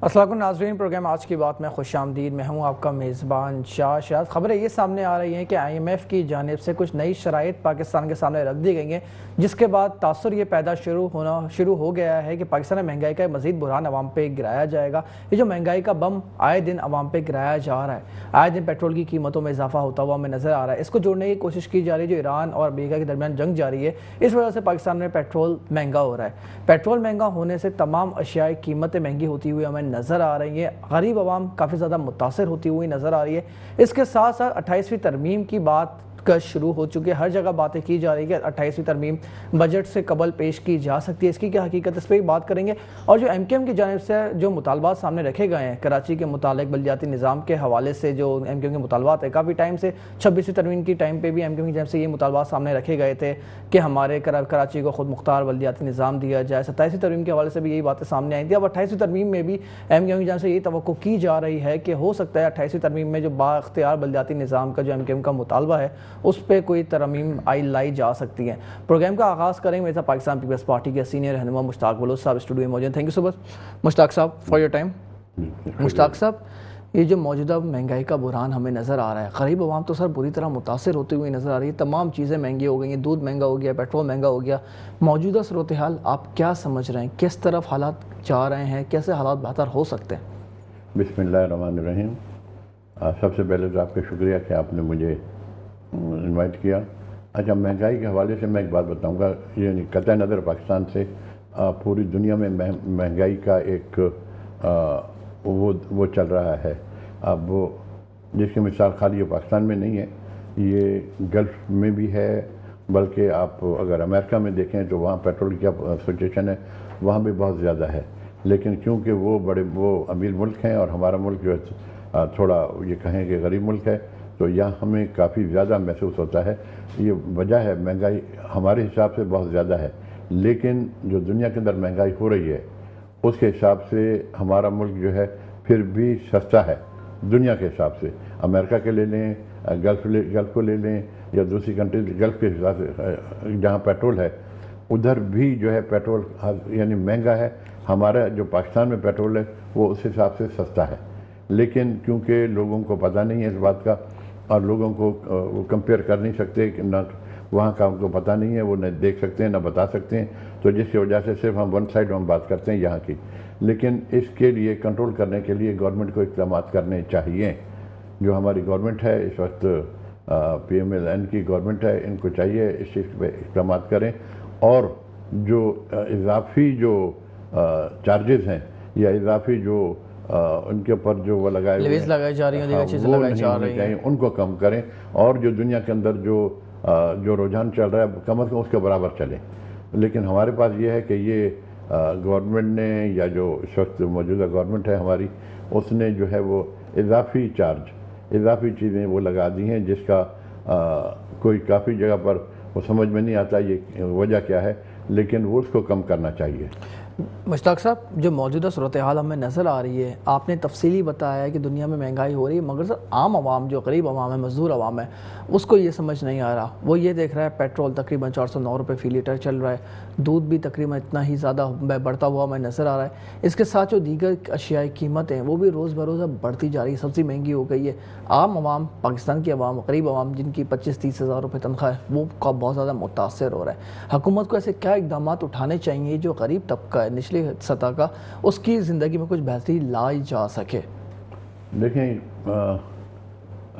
السلام علیکم ناظرین، پروگرام آج کی بات میں خوش آمدید۔ میں ہوں آپ کا میزبان شاہد۔ خبریں یہ سامنے آ رہی ہیں کہ IMF کی جانب سے کچھ نئی شرائط پاکستان کے سامنے رکھ دی گئی ہیں، جس کے بعد تاثر یہ پیدا شروع ہو گیا ہے کہ پاکستان میں مہنگائی کا مزید بحران عوام پہ گرایا جائے گا۔ یہ جو مہنگائی کا بم آئے دن عوام پہ گرایا جا رہا ہے، آئے دن پیٹرول کی قیمتوں میں اضافہ ہوتا ہوا ہمیں نظر آ رہا ہے۔ اس کو جوڑنے کی کوشش کی جا رہی ہے، جو ایران اور امریکہ کے درمیان جنگ جاری ہے، اس وجہ سے پاکستان میں پیٹرول مہنگا ہو رہا ہے۔ پیٹرول مہنگا ہونے سے تمام اشیاء قیمتیں مہنگی ہوتی ہوئی ہمیں نظر آ رہی ہیں، غریب عوام کافی زیادہ متاثر ہوتی ہوئی نظر آ رہی ہے۔ اس کے ساتھ ساتھ 28ویں ترمیم کی بات کا شروع ہو چکی ہے، ہر جگہ باتیں کی جا رہی ہے کہ 28ویں ترمیم بجٹ سے قبل پیش کی جا سکتی ہے۔ اس کی کیا حقیقت، اس پہ بات کریں گے۔ اور جو MKM کی جانب سے جو مطالبات سامنے رکھے گئے ہیں کراچی کے متعلق بلدیاتی نظام کے حوالے سے، جو MKM کے مطالبات ہیں کافی ٹائم سے 26ویں ترمیم کی ٹائم پہ بھی MKM کی جانب سے یہ مطالبات سامنے رکھے گئے تھے کہ ہمارے کراچی کو خود مختار بلدیاتی نظام دیا جائے۔ 27ویں ترمیم کے حوالے سے بھی یہی باتیں سامنے آئی تھیں۔ اب 28ویں ترمیم میں بھی MKM کی جانب سے یہ توقع کی جا رہی ہے کہ ہو سکتا ہے 28ویں ترمیم میں جو با اختیار بلدیاتی نظام کا جو MKM کا مطالبہ ہے اس پہ کوئی ترمیم لائی جا سکتی ہیں۔ پروگرام کا آغاز کریں میرے ساتھ پاکستان پیپلز پارٹی کے سینئر رہنما مشتاق بلوچ صاحب اسٹوڈیو میں موجود ہیں۔ تھینک یو سو مچ مشتاق صاحب فار یور ٹائم۔ مشتاق صاحب، یہ جو موجودہ مہنگائی کا بحران ہمیں نظر آ رہا ہے، غریب عوام تو سر بری طرح متاثر ہوتی ہوئی نظر آ رہی ہے، تمام چیزیں مہنگی ہو گئی ہیں، دودھ مہنگا ہو گیا، پیٹرول مہنگا ہو گیا۔ موجودہ صورتحال آپ کیا سمجھ رہے ہیں، کس طرف حالات جا رہے ہیں، کیسے حالات بہتر ہو سکتے ہیں؟ بسم اللہ الرحمن الرحیم۔ سب سے پہلے تو آپ کا شکریہ کہ آپ نے مجھے انوائٹ کیا۔ اچھا، مہنگائی کے حوالے سے میں ایک بات بتاؤں گا، یعنی قطع نظر پاکستان سے پوری دنیا میں مہنگائی کا ایک وہ چل رہا ہے۔ اب وہ جس کی مثال خالی یہ پاکستان میں نہیں ہے، یہ گلف میں بھی ہے، بلکہ آپ اگر امریکہ میں دیکھیں تو وہاں پیٹرول کی سچویشن ہے، وہاں بھی بہت زیادہ ہے۔ لیکن کیونکہ وہ امیر ملک ہیں اور ہمارا ملک جو ہے تھوڑا یہ کہیں کہ غریب ملک ہے، تو یہاں ہمیں کافی زیادہ محسوس ہوتا ہے۔ یہ وجہ ہے، مہنگائی ہمارے حساب سے بہت زیادہ ہے، لیکن جو دنیا کے اندر مہنگائی ہو رہی ہے اس کے حساب سے ہمارا ملک جو ہے پھر بھی سستا ہے دنیا کے حساب سے۔ امریکہ کے لے لیں، گلف کو لے لیں، یا دوسری کنٹری گلف کے حساب سے جہاں پیٹرول ہے ادھر بھی جو ہے پیٹرول یعنی مہنگا ہے۔ ہمارا جو پاکستان میں پیٹرول ہے وہ اس حساب سے سستا ہے، لیکن کیونکہ لوگوں کو پتہ نہیں ہے اس بات کا، اور لوگوں کو وہ کمپیئر کر نہیں سکتے، کہ نہ وہاں کا ان کو پتہ نہیں ہے، وہ نہ دیکھ سکتے ہیں نہ بتا سکتے ہیں، تو جس کی وجہ سے صرف ہم ون سائڈ ہم بات کرتے ہیں یہاں کی۔ لیکن اس کے لیے کنٹرول کرنے کے لیے گورنمنٹ کو اقدامات کرنے چاہیے۔ جو ہماری گورنمنٹ ہے اس وقت PMLN کی گورنمنٹ ہے، ان کو چاہیے اس چیز پہ اقدامات کریں، اور جو اضافی جو چارجز ہیں یا اضافی جو ان کے اوپر جو وہ لگائے ہوئے ہیں، لگائی جا رہی ہیں، دیگر چیزیں وہ لگائی نہیں جا ہونی رہی ہیں، چاہیے، ان کو کم کریں، اور جو دنیا کے اندر جو رجحان چل رہا ہے کم از کم اس کے برابر چلیں۔ لیکن ہمارے پاس یہ ہے کہ یہ گورنمنٹ نے، یا جو اس وقت موجودہ گورنمنٹ ہے ہماری، اس نے جو ہے وہ اضافی چیزیں وہ لگا دی ہیں، جس کا کوئی کافی جگہ پر وہ سمجھ میں نہیں آتا یہ وجہ کیا ہے، لیکن وہ اس کو کم کرنا چاہیے۔ مشتاق صاحب، جو موجودہ صورتحال ہمیں نظر آ رہی ہے، آپ نے تفصیلی بتایا ہے کہ دنیا میں مہنگائی ہو رہی ہے، مگر سر عام عوام جو غریب عوام ہے، مزدور عوام ہے، اس کو یہ سمجھ نہیں آ رہا۔ وہ یہ دیکھ رہا ہے پیٹرول تقریباً 409 روپے فی لیٹر چل رہا ہے، دودھ بھی تقریباً اتنا ہی زیادہ بڑھتا ہوا ہمیں نظر آ رہا ہے۔ اس کے ساتھ جو دیگر اشیاء قیمتیں وہ بھی روز بروز اب بڑھتی جا رہی ہے، سبزی مہنگی ہو گئی ہے۔ عام عوام، پاکستان کی عوام، غریب عوام جن کی 25-30 ہزار روپے تنخواہ ہے، وہ بہت زیادہ متاثر ہو رہا ہے۔ حکومت کو ایسے کیا اقدامات اٹھانے چاہیے جو غریب طبقہ ہے، نچلی سطح کا، اس کی زندگی میں کچھ بہتری لائی جا سکے؟ دیکھیں،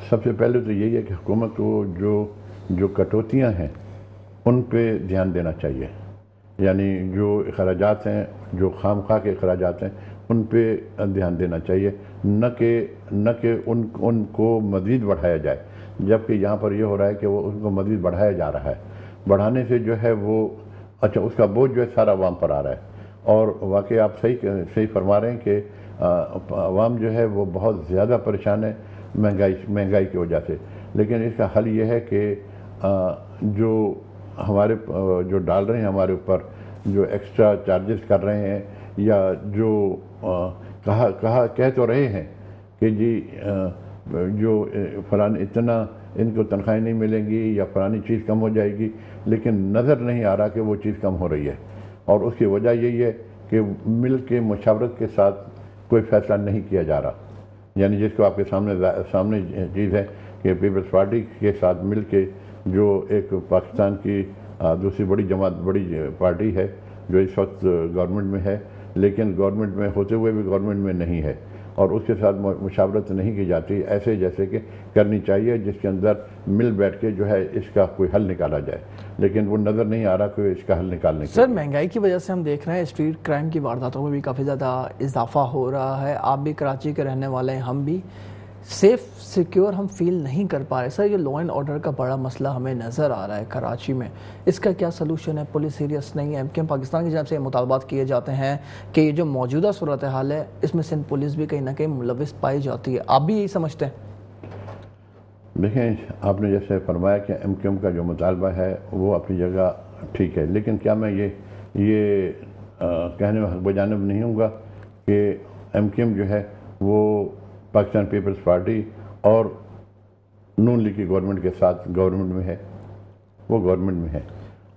سب سے پہلے تو یہی ہے کہ حکومت کو جو کٹوتیاں ہیں ان پہ دھیان دینا چاہیے، یعنی جو اخراجات ہیں، جو خام خواہ کے اخراجات ہیں ان پہ دھیان دینا چاہیے، نہ کہ ان کو مزید بڑھایا جائے، جبکہ یہاں پر یہ ہو رہا ہے کہ وہ ان کو مزید بڑھایا جا رہا ہے۔ بڑھانے سے جو ہے وہ اس کا بوجھ جو ہے سارا عوام پر آ رہا ہے، اور واقعی آپ صحیح فرما رہے ہیں کہ عوام جو ہے وہ بہت زیادہ پریشان ہے مہنگائی کی وجہ سے۔ لیکن اس کا حل یہ ہے کہ جو ہمارے جو ڈال رہے ہیں ہمارے اوپر، جو ایکسٹرا چارجز کر رہے ہیں، یا جو کہہ تو رہے ہیں کہ جی جو فلان اتنا ان کو تنخواہیں نہیں ملیں گی یا فلانی چیز کم ہو جائے گی، لیکن نظر نہیں آ رہا کہ وہ چیز کم ہو رہی ہے، اور اس کی وجہ یہی ہے کہ مل کے مشاورت کے ساتھ کوئی فیصلہ نہیں کیا جا رہا. یعنی جس کو آپ کے سامنے چیز ہے کہ پیپلز پارٹی کے ساتھ مل کے جو ایک پاکستان کی دوسری بڑی جماعت بڑی پارٹی ہے جو اس وقت گورنمنٹ میں ہے لیکن گورنمنٹ میں ہوتے ہوئے بھی گورنمنٹ میں نہیں ہے اور اس کے ساتھ مشاورت نہیں کی جاتی ایسے جیسے کہ کرنی چاہیے جس کے اندر مل بیٹھ کے جو ہے اس کا کوئی حل نکالا جائے لیکن وہ نظر نہیں آ رہا کہ اس کا حل نکالنے کے. سر مہنگائی کی وجہ سے ہم دیکھ رہے ہیں اسٹریٹ کرائم کی وارداتوں میں بھی کافی زیادہ اضافہ ہو رہا ہے. آپ بھی کراچی کے رہنے والے ہیں, ہم بھی سیف سیکیور ہم فیل نہیں کر پا رہے. سر یہ لا اینڈ آرڈر کا بڑا مسئلہ ہمیں نظر آ رہا ہے کراچی میں, اس کا کیا سلوشن ہے؟ پولیس سیریس نہیں ہے. کہ پاکستان کی جانب سے یہ مطالبات کیے جاتے ہیں کہ یہ جو موجودہ صورتحال ہے اس میں سندھ پولیس بھی کہیں نہ کہیں ملوث پائی جاتی ہے. آپ بھی یہی سمجھتے ہیں؟ دیکھیں, آپ نے جیسے فرمایا کہ ایم کیو ایم کا جو مطالبہ ہے وہ اپنی جگہ ٹھیک ہے لیکن کیا میں یہ کہنے میں حق بجانب نہیں ہوں گا کہ ایم کیو ایم جو ہے وہ پاکستان پیپلز پارٹی اور نون لیگ کی گورنمنٹ کے ساتھ گورنمنٹ میں ہے. وہ گورنمنٹ میں ہے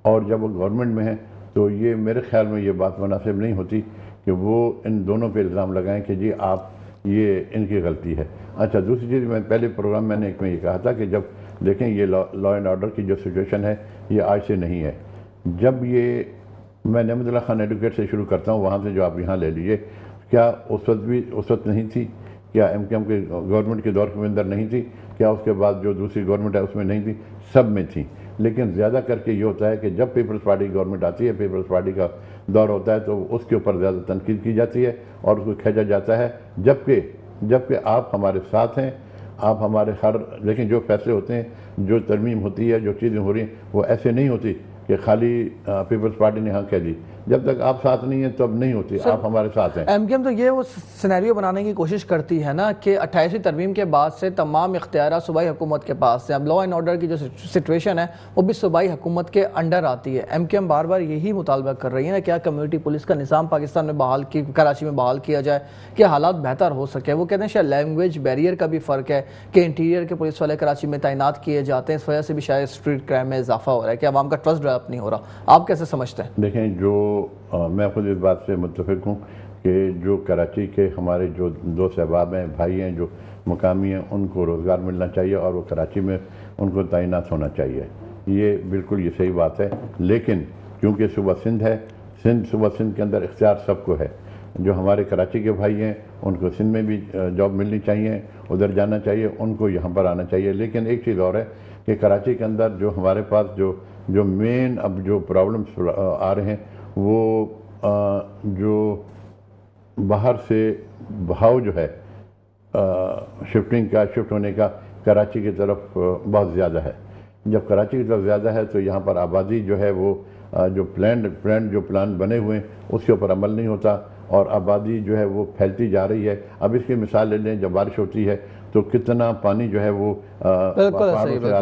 اور جب وہ گورنمنٹ میں ہے تو یہ میرے خیال میں یہ بات مناسب نہیں ہوتی کہ وہ ان دونوں پہ الزام لگائیں کہ جی آپ یہ ان کی غلطی ہے. اچھا, دوسری چیز میں پہلے پروگرام میں نے ایک میں یہ کہا تھا کہ جب دیکھیں یہ لا اینڈ آرڈر کی جو سچویشن ہے یہ آج سے نہیں ہے. جب یہ میں نعمت اللہ خان ایڈوکیٹ سے شروع کرتا ہوں, وہاں سے جو آپ یہاں لے لیجئے, کیا اس وقت نہیں تھی؟ کیا ایم کیو ایم کے گورنمنٹ کے دور کے اندر نہیں تھی؟ کیا اس کے بعد جو دوسری گورنمنٹ ہے اس میں نہیں تھی؟ سب میں تھی. لیکن زیادہ کر کے یہ ہوتا ہے کہ جب پیپلز پارٹی کی گورنمنٹ آتی ہے, پیپلز پارٹی کا دور ہوتا ہے تو اس کے اوپر زیادہ تنقید کی جاتی ہے اور اس کو کھینچا جاتا ہے, جبکہ آپ ہمارے ساتھ ہیں. آپ ہمارے لیکن جو فیصلے ہوتے ہیں, جو ترمیم ہوتی ہے, جو چیزیں ہو رہی ہیں وہ ایسے نہیں ہوتی کہ خالی پیپلز پارٹی نے ہاں کہہ دی. جب تک آپ ساتھ نہیں ہیں تب نہیں ہوتی, آپ ہمارے ساتھ ہیں. ایم کیو ایم تو یہ وہ سینیریو بنانے کی کوشش کرتی ہے نا کہ 28ویں ترمیم کے بعد سے تمام اختیارات صوبائی حکومت کے پاس ہیں. اب لا اینڈ آرڈر کی جو سچویشن ہے وہ بھی صوبائی حکومت کے انڈر آتی ہے. ایم کیو ایم بار بار یہی مطالبہ کر رہی ہے نا کیا کمیونٹی پولیس کا نظام پاکستان میں کراچی میں بحال کیا جائے کہ حالات بہتر ہو سکے. وہ کہتے ہیں شاید لینگویج بیریئر کا بھی فرق ہے کہ انٹیریئر کے پولیس والے کراچی میں تعینات کیے جاتے ہیں, اس وجہ سے بھی شاید اسٹریٹ کرائم میں اضافہ ہو رہا ہے کہ عوام کا ٹرسٹ ڈیولپ نہیں ہو رہا. آپ کیسے سمجھتے ہیں؟ دیکھیں, میں خود اس بات سے متفق ہوں کہ جو کراچی کے ہمارے جو دوست احباب ہیں, بھائی ہیں, جو مقامی ہیں, ان کو روزگار ملنا چاہیے اور وہ کراچی میں ان کو تعینات ہونا چاہیے. یہ بالکل یہ صحیح بات ہے. لیکن کیونکہ صوبہ سندھ ہے, صوبہ سندھ کے اندر اختیار سب کو ہے. جو ہمارے کراچی کے بھائی ہیں ان کو سندھ میں بھی جاب ملنی چاہیے, ادھر جانا چاہیے, ان کو یہاں پر آنا چاہیے. لیکن ایک چیز اور ہے کہ کراچی کے اندر جو ہمارے پاس جو مین اب جو پرابلمس آ رہے ہیں وہ جو باہر سے بہاؤ جو ہے شفٹ ہونے کا کراچی کی طرف بہت زیادہ ہے. جب کراچی کی طرف زیادہ ہے تو یہاں پر آبادی جو ہے وہ جو پلان بنے ہوئے ہیں اس کے اوپر عمل نہیں ہوتا اور آبادی جو ہے وہ پھیلتی جا رہی ہے. اب اس کی مثال لے لیں, جب بارش ہوتی ہے تو کتنا پانی جو ہے وہ پہاڑوں سے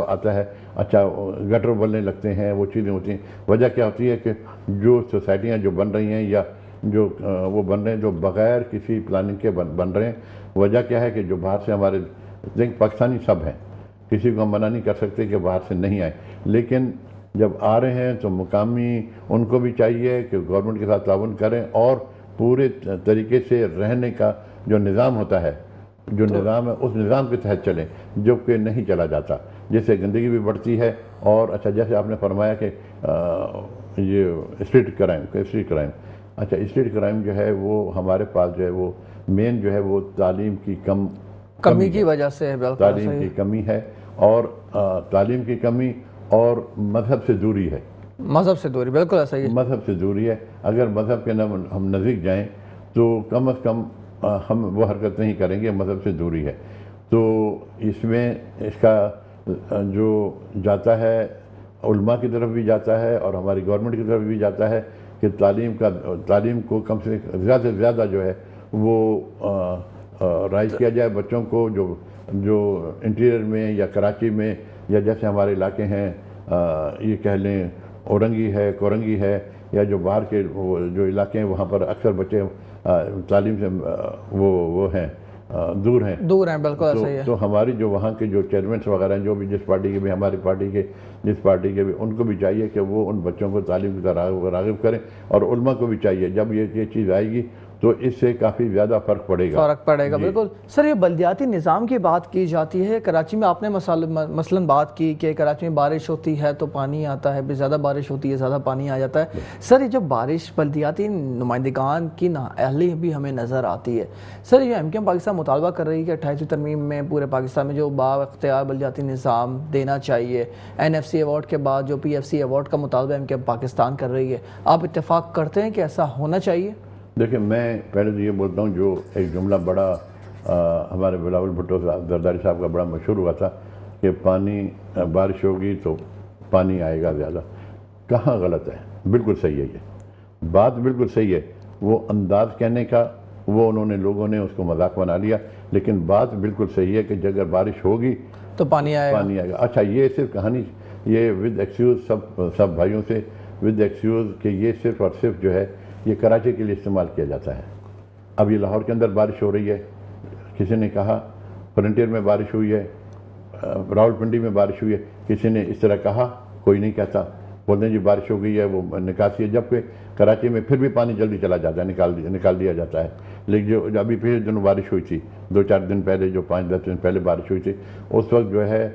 آتا ہے. اچھا, گٹر بننے لگتے ہیں, وہ چیزیں ہوتی ہیں. وجہ کیا ہوتی ہے کہ جو سوسائٹیاں جو بن رہی ہیں یا جو وہ بن رہے ہیں جو بغیر کسی پلاننگ کے بن رہے ہیں. وجہ کیا ہے کہ جو باہر سے ہمارے پاکستانی سب ہیں, کسی کو ہم منع نہیں کر سکتے کہ باہر سے نہیں آئے, لیکن جب آ رہے ہیں تو مقامی ان کو بھی چاہیے کہ گورنمنٹ کے ساتھ تعاون کریں اور پورے طریقے سے رہنے کا جو نظام ہوتا ہے, جو نظام ہے اس نظام کے تحت چلیں, جو کہ نہیں چلا جاتا, جس سے گندگی بھی بڑھتی ہے. اور اچھا, جیسے آپ نے فرمایا کہ یہ اسٹریٹ کرائم, اچھا اسٹریٹ کرائم جو ہے وہ ہمارے پاس جو ہے وہ مین جو ہے وہ تعلیم کی کمی کی وجہ سے ہے. تعلیم کی کمی ہے اور تعلیم کی کمی اور مذہب سے دوری ہے. مذہب سے دوری, بالکل ایسا ہی ہے. مذہب سے دوری ہے. اگر مذہب کے نام ہم نزدیک جائیں تو کم از کم ہم وہ حرکت نہیں کریں گے, مذہب سے دوری ہے. تو اس میں اس کا جو جاتا ہے علماء کی طرف بھی جاتا ہے اور ہماری گورنمنٹ کی طرف بھی جاتا ہے کہ تعلیم کو کم سے زیادہ سے زیادہ جو ہے وہ رائج کیا جائے بچوں کو, جو انٹیریئر میں یا کراچی میں یا جیسے ہمارے علاقے ہیں, یہ کہہ لیں اورنگی ہے, کورنگی ہے, یا جو باہر کے جو علاقے ہیں وہاں پر اکثر بچے تعلیم سے وہ ہیں دور ہیں. بالکل ایسا ہی ہے. تو ہماری جو وہاں کے جو چیئرمینس وغیرہ ہیں, جو بھی جس پارٹی کے بھی, ہماری پارٹی کے جس پارٹی کے بھی, ان کو بھی چاہیے کہ وہ ان بچوں کو تعلیم کی طرح راغب کریں اور علماء کو بھی چاہیے. جب یہ چیز آئے گی تو اس سے کافی زیادہ فرق پڑے گا بالکل سر. یہ بلدیاتی نظام کی بات کی جاتی ہے. کراچی میں آپ نے مثلاً بات کی کہ کراچی میں بارش ہوتی ہے تو پانی آتا ہے, زیادہ بارش ہوتی ہے زیادہ پانی آ جاتا ہے. سر یہ جو بارش بلدیاتی نمائندگان کی نااہلی بھی ہمیں نظر آتی ہے. سر یہ ایم کیو ایم پاکستان مطالبہ کر رہی ہے کہ 28ویں ترمیم میں پورے پاکستان میں جو با اختیار بلدیاتی نظام دینا چاہیے. این ایف سی ایوارڈ کے بعد جو پی ایف سی ایوارڈ کا مطالبہ ایم کیو ایم پاکستان کر رہی ہے, آپ اتفاق کرتے ہیں کہ ایسا ہونا چاہیے؟ دیکھیں, میں پہلے تو یہ بولتا ہوں, جو ایک جملہ بڑا ہمارے بلاول بھٹو زرداری صاحب کا بڑا مشہور ہوا تھا کہ پانی بارش ہوگی تو پانی آئے گا زیادہ. کہاں غلط ہے؟ بالکل صحیح ہے, یہ بات بالکل صحیح ہے. وہ انداز کہنے کا وہ انہوں نے لوگوں نے اس کو مذاق بنا لیا, لیکن بات بالکل صحیح ہے کہ اگر بارش ہوگی تو پانی آئے گا. اچھا, یہ صرف کہانی, یہ ود ایکسکیوز سب بھائیوں سے ود ایکسکیوز کہ یہ صرف اور صرف جو ہے یہ کراچی کے لیے استعمال کیا جاتا ہے. اب یہ لاہور کے اندر بارش ہو رہی ہے, کسی نے کہا فرنٹیر میں بارش ہوئی ہے, راولپنڈی میں بارش ہوئی ہے, کسی نے اس طرح کہا, کوئی نہیں کہتا, بولتے ہیں جی بارش ہو گئی ہے وہ نکاسی ہے, جبکہ کراچی میں پھر بھی پانی جلدی چلا جاتا ہے, نکال دیا جاتا ہے. لیکن جو ابھی پچھلے دنوں بارش ہوئی تھی 2-4 دن پہلے, جو 5-10 دن پہلے بارش ہوئی تھی, اس وقت جو ہے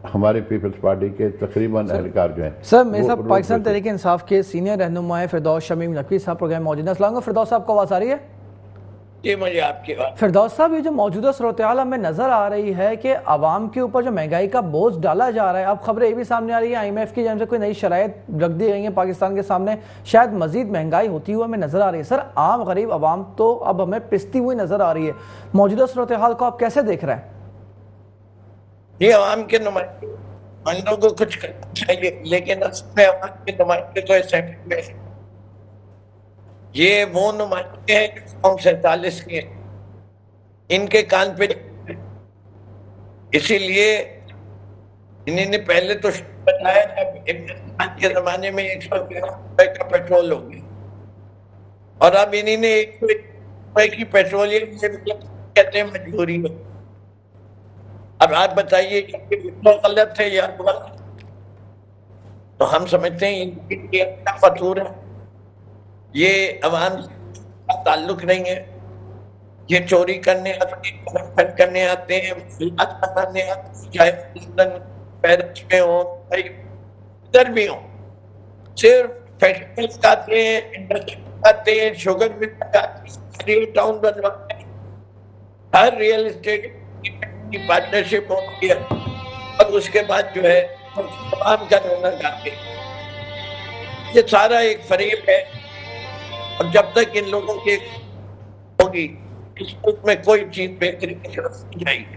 ہمارے پیپلز پارٹی کے تقریباً اہلکار جو ہیں. سر میرے صاحب پاکستان تحریک انصاف کے سینئر رہنما فردوس شمیم نقوی صاحب پروگرام موجود ہیں. السلام علیکم فردوس صاحب, کو آواز آ رہی ہے؟ جی مجھے آپ کی بات. فردوس صاحب, یہ جو موجودہ صورتحال ہمیں نظر آ رہی ہے کہ عوام کے اوپر جو مہنگائی کا بوجھ ڈالا جا رہا ہے, اب خبریں یہ بھی سامنے آ رہی ہیں آئی ایم ایف کی جانب سے کوئی نئی شرائط رکھ دی گئی ہیں پاکستان کے سامنے, شاید مزید مہنگائی ہوتی ہوئی ہمیں نظر آ رہی ہے. سر عام غریب عوام تو اب ہمیں پستی ہوئی نظر آ رہی ہے. موجودہ صورتحال کو آپ کیسے دیکھ رہے ہیں؟ یہ عوام کے نمائندوں کو کچھ کرنا چاہیے, لیکن اصل میں عوام کے نمائندے تو اسمبلی میں یہ وہ نمائندے ہیں جو قوم 47 کے, ان کے کان پہ, اسی لیے انہوں نے پہلے تو بتایا جب عمران خان کے زمانے میں 111 روپے کا پیٹرول ہو گیا, اور اب انہوں نے 101 روپے کی پیٹرولیم سے کہتے ہیں مجبوری ہو. اب آپ بتائیے کہ غلط ہے یا غلط, تو ہم سمجھتے ہیں ان کی اپنا فطور ہے, یہ عوام کا تعلق نہیں ہے. یہ چوری کرنے آتے ہیں, کرپشن کرنے آتے ہیں, بنانے آتے ہیں, چاہے لندن پیرس میں ہو, ادھر بھی ہو, صرف فیکٹری لگاتے ہیں, انڈسٹری لگاتے ہیں, شوگر مل لگاتے ہیں, ریل ٹاؤن بنواتے ہیں, ہر ریئل اسٹیٹ کی پارٹنرشپ ہوتی ہے, اور اس کے بعد جو ہے عوام کا رونا گاتے ہیں. یہ سارا ایک فریب ہے, اور جب تک ان لوگوں کی ہوگی اس ملک میں کوئی چیز بہتری کی طرف نہیں جائے گی.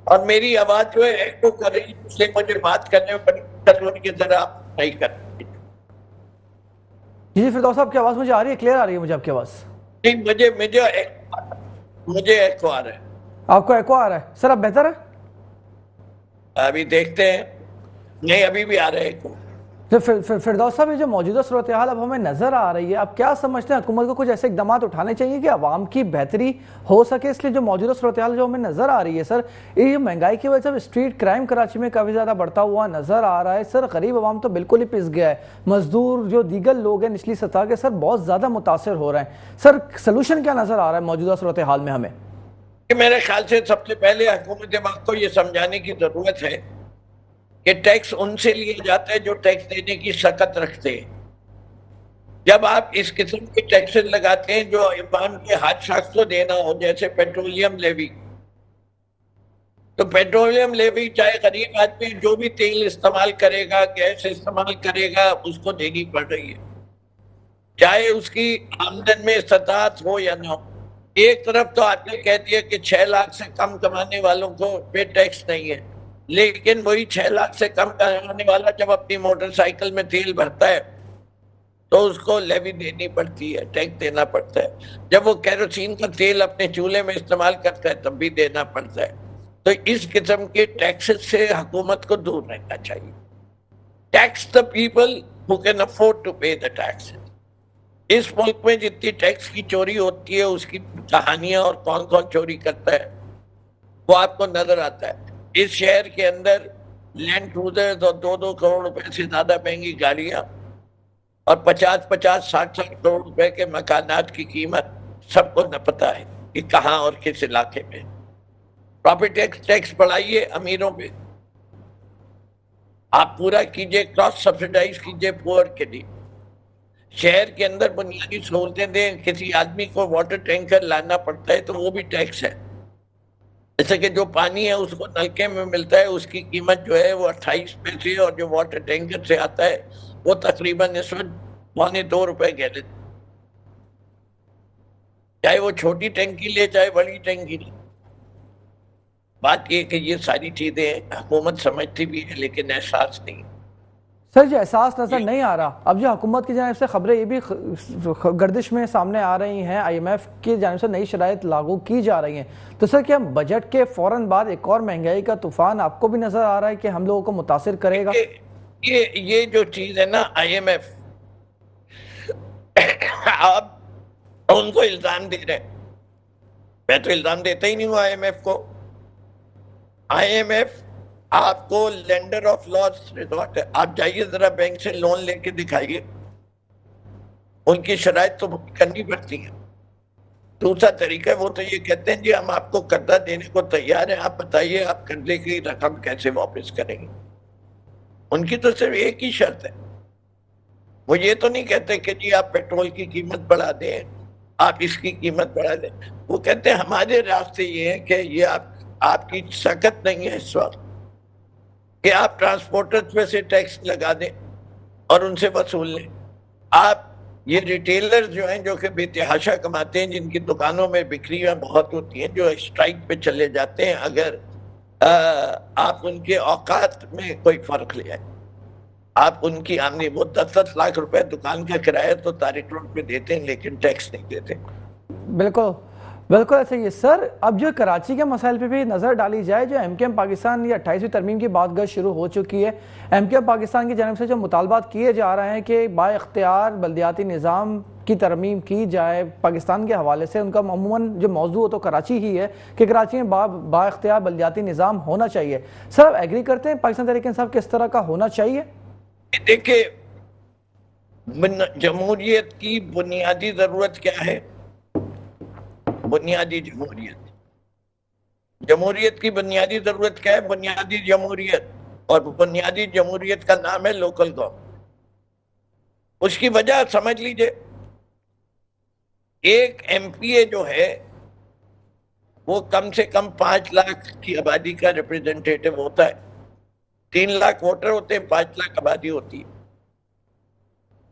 اور میری آواز جو ہے ایکو کر رہی ہے, اس لیے مجھے بات کرنے میں بڑی دقت ہو رہی ہے, ذرا آپ صحیح کر دیجیے. جی فردوس صاحب کی آواز مجھے آ رہی ہے, کلیئر آ رہی ہے مجھے آپ کی آواز؟ نہیں, مجھے ایکو آ رہا ہے. آپ کو ایکو آ رہا ہے؟ سر اب بہتر ہے؟ ابھی دیکھتے ہیں. نہیں, ابھی بھی آ رہا ہے ایکو. فردوس صاحب, یہ جو موجودہ صورتحال اب ہمیں نظر آ رہی ہے, اب کیا سمجھتے ہیں حکومت کو کچھ ایسے اقدامات اٹھانے چاہیے کہ عوام کی بہتری ہو سکے؟ اس لیے جو موجودہ صورتحال جو ہمیں نظر آ رہی ہے سر, یہ مہنگائی کی وجہ سے اسٹریٹ کرائم کراچی میں کافی زیادہ بڑھتا ہوا نظر آ رہا ہے. سر غریب عوام تو بالکل ہی پس گیا ہے, مزدور جو دیگر لوگ ہیں نچلی سطح کے, سر بہت زیادہ متاثر ہو رہے ہیں. سر سلوشن کیا نظر آ رہا ہے موجودہ صورتحال میں ہمیں؟ میرے خیال سے سب سے پہلے حکومت وقت کو یہ سمجھانے کی ضرورت ہے کہ ٹیکس ان سے لیے جاتا ہے جو ٹیکس دینے کی سخت رکھتے ہیں. جب آپ اس قسم کے ٹیکسز لگاتے ہیں جو عوام کے ہر شخص کو دینا ہو, جیسے پیٹرولیم لیوی, تو پیٹرولیم لیوی چاہے غریب آدمی جو بھی تیل استعمال کرے گا, گیس استعمال کرے گا, اس کو دینی پڑ رہی ہے, چاہے اس کی آمدن میں استطاعت ہو یا نہ ہو. ایک طرف تو آپ نے کہہ دیا کہ 6 لاکھ سے کم کمانے والوں کو پہ ٹیکس نہیں ہے, لیکن وہی 6 لاکھ سے کم کمانے والا جب اپنی موٹر سائیکل میں تیل بھرتا ہے تو اس کو لیوی دینی پڑتی ہے, ٹیکس دینا پڑتا ہے. جب وہ کیروسین کا تیل اپنے چولہے میں استعمال کرتا ہے تب بھی دینا پڑتا ہے. تو اس قسم کے ٹیکسز سے حکومت کو دور رہنا چاہیے. Tax the people who can afford to pay the tax. اس ملک میں جتنی ٹیکس کی چوری ہوتی ہے اس کی کہانیاں اور کون کون چوری کرتا ہے وہ آپ کو نظر آتا ہے. اس شہر کے اندر لینڈ کروزرز اور 2-2 کروڑ روپے سے زیادہ مہنگی گاڑیاں اور 50-50 60-60 کروڑ روپے کے مکانات کی قیمت سب کو نہ پتا ہے کہ کہاں اور کس علاقے میں. پراپرٹی ٹیکس بڑھائیے امیروں پہ, آپ پورا کیجئے, کراس سبسیڈائز کیجئے پور کے لیے. شہر کے اندر بنیادی سہولتیں دیں, کسی آدمی کو واٹر ٹینکر لانا پڑتا ہے تو وہ بھی ٹیکس ہے. جیسے کہ جو پانی ہے اس کو نلکے میں ملتا ہے, اس کی قیمت جو ہے وہ 28 پیسے, اور جو واٹر ٹینکر سے آتا ہے وہ تقریباً اس وقت 1.25 روپے گیلن, چاہے وہ چھوٹی ٹینکی لے چاہے بڑی ٹینکی لے. بات یہ کہ یہ ساری چیزیں حکومت سمجھتی بھی ہے لیکن احساس نہیں. سر جو احساس نظر نہیں آ رہا, اب جو حکومت کی جانب سے خبریں یہ بھی گردش میں سامنے آ رہی ہیں, آئی ایم ایف کی جانب سے نئی شرائط لاگو کی جا رہی ہیں, تو سر کیا بجٹ کے فوراً بعد ایک اور مہنگائی کا طوفان آپ کو بھی نظر آ رہا ہے کہ ہم لوگوں کو متاثر کرے گا؟ یہ جو چیز ہے نا آئی ایم ایف, آپ ان کو الزام دے رہے ہیں, میں تو الزام دیتا ہی نہیں ہوں آئی ایم ایف کو. آئی ایم ایف آپ کو لینڈر آف لاسٹ ریزورٹ ہے, آپ جائیے ذرا بینک سے لون لے کے دکھائیے, ان کی شرائط تو کرنی پڑتی ہیں. دوسرا طریقہ ہے وہ تو یہ کہتے ہیں جی ہم آپ کو قرضہ دینے کو تیار ہیں, آپ بتائیے آپ قرضے کی رقم کیسے واپس کریں گے. ان کی تو صرف ایک ہی شرط ہے, وہ یہ تو نہیں کہتے کہ جی آپ پیٹرول کی قیمت بڑھا دیں, آپ اس کی قیمت بڑھا دیں. وہ کہتے ہیں ہمارے راستے یہ ہے کہ یہ آپ کی سکت نہیں ہے اس وقت کہ آپ ٹرانسپورٹرز پہ سے ٹیکس لگا دیں اور ان سے وصول لیں. آپ یہ ریٹیلر جو ہیں جو کہ بے تحاشا کماتے ہیں, جن کی دکانوں میں بکریاں بہت ہوتی ہیں, جو اسٹرائک پہ چلے جاتے ہیں, اگر آپ ان کے اوقات میں کوئی فرق لے آئیں, آپ ان کی آمدنی, وہ 10-10 لاکھ روپے دکان کا کرایہ تو طارق روڈ پہ دیتے ہیں لیکن ٹیکس نہیں دیتے. بالکل بالکل ایسا ہی ہے سر. اب جو کراچی کے مسائل پہ بھی نظر ڈالی جائے, جو ایم کیو ایم پاکستان یہ 28ویں ترمیم کی بات گشت شروع ہو چکی ہے, ایم کیو ایم پاکستان کی جانب سے جو مطالبات کیے جا رہے ہیں کہ با اختیار بلدیاتی نظام کی ترمیم کی جائے پاکستان کے حوالے سے, ان کا عموماً جو موضوع تو کراچی ہی ہے کہ کراچی میں با اختیار بلدیاتی نظام ہونا چاہیے. سر آپ ایگری کرتے ہیں پاکستان تحریک انصاف کس طرح کا ہونا چاہیے؟ دیکھیں جمہوریت کی بنیادی ضرورت کیا ہے, بنیادی جمہوریت کی بنیادی ضرورت کیا ہے, بنیادی جمہوریت, اور بنیادی جمہوریت کا نام ہے لوکل گورنمنٹ. اس کی وجہ سمجھ لیجئے, ایک ایم پی اے جو ہے وہ کم سے کم 5 لاکھ کی آبادی کا ریپریزنٹیٹو ہوتا ہے. 3 لاکھ ووٹر ہوتے ہیں, 5 لاکھ آبادی ہوتی ہے,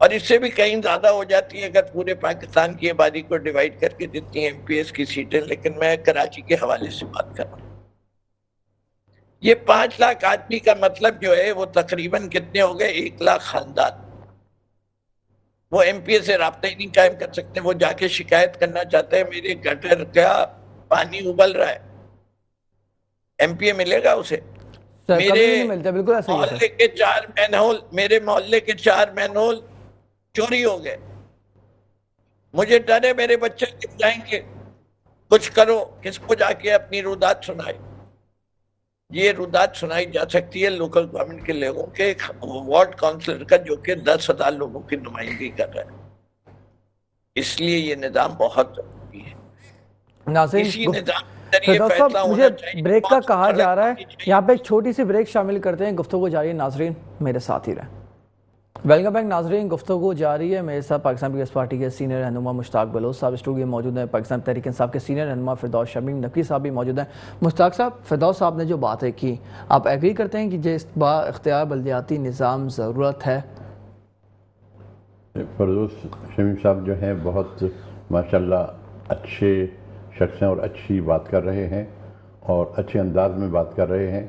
اور اس سے بھی کہیں زیادہ ہو جاتی ہے اگر پورے پاکستان کی آبادی کو ڈیوائیڈ کر کے دیتی ہیں ایم پی ایس کی سیٹیں. لیکن میں کراچی کے حوالے سے بات کر رہا ہوں. یہ 5 لاکھ آدمی کا مطلب جو ہے وہ تقریباً کتنے ہو گئے, 1 لاکھ خاندان. وہ ایم پی اے سے رابطہ ہی نہیں قائم کر سکتے. وہ جا کے شکایت کرنا چاہتے ہیں میرے گٹر کا پانی ابل رہا ہے, ایم پی اے ملے گا اسے؟ میرے محلے کے 4 مینہول, میرے محلے کے 4 مینہول چوری ہو گئے, مجھے ڈر ہے میرے بچے گر جائیں گے. کچھ کرو, کس کو جا کے اپنی رودات سنائی؟ یہ رودات سنائی جا سکتی ہے لوکل گورنمنٹ کے لوگوں کے, ایک وارڈ کونسلر کا جو کہ 10,000 لوگوں کی نمائندگی کر رہا ہے. اس لیے یہ نظام بہت ضروری ہے. اسی نظام فردوس صاحب مجھے بریک کا کہا جا رہا ہے, یہاں پہ ایک چھوٹی سی بریک شامل کرتے ہیں, گفتگو جاری ہے. ناظرین میرے ساتھ ہی رہیں. ویلکم بیک ناظرین, گفتگو جاری ہے. میرے ساتھ پاکستان پیپلز پارٹی کے سینئر رہنما مشتاق بلوچ صاحب اسٹوڈیو میں موجود ہیں. پاکستان تحریک انصاف کے سینئر رہنما فردوس شمیم نقوی صاحب بھی موجود ہیں. مشتاق صاحب, فردوس صاحب نے جو باتیں کی, آپ ایگری کرتے ہیں کہ جس با اختیار بلدیاتی نظام ضرورت ہے؟ فردوس شمیم صاحب جو ہیں بہت ماشاءاللہ اچھے شخص ہیں اور اچھی بات کر رہے ہیں اور اچھے انداز میں بات کر رہے ہیں.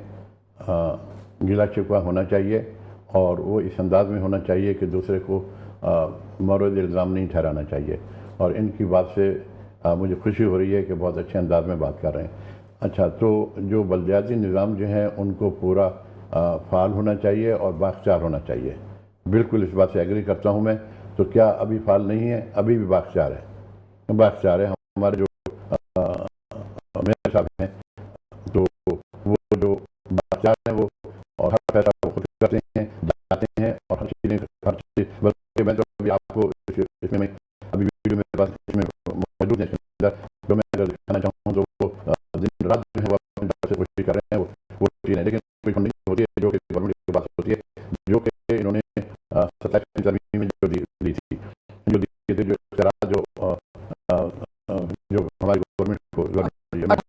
گلا شکوہ ہونا چاہیے اور وہ اس انداز میں ہونا چاہیے کہ دوسرے کو مورد الزام نہیں ٹھہرانا چاہیے, اور ان کی بات سے مجھے خوشی ہو رہی ہے کہ بہت اچھے انداز میں بات کر رہے ہیں. اچھا, تو جو بلدیاتی نظام جو ہیں ان کو پورا فعال ہونا چاہیے اور بااختیار ہونا چاہیے. بالکل اس بات سے ایگری کرتا ہوں میں. تو کیا ابھی فعال نہیں ہے؟ ابھی بھی بااختیار ہے, بااختیار ہے. ہمارے جو میئر صاحب ہیں تو وہ جو بااختیار ہیں وہ, اور ہر فیصلہ وہ خود کرتے ہیں, جاتے ہیں, اور ہر چیز بلکہ میں تو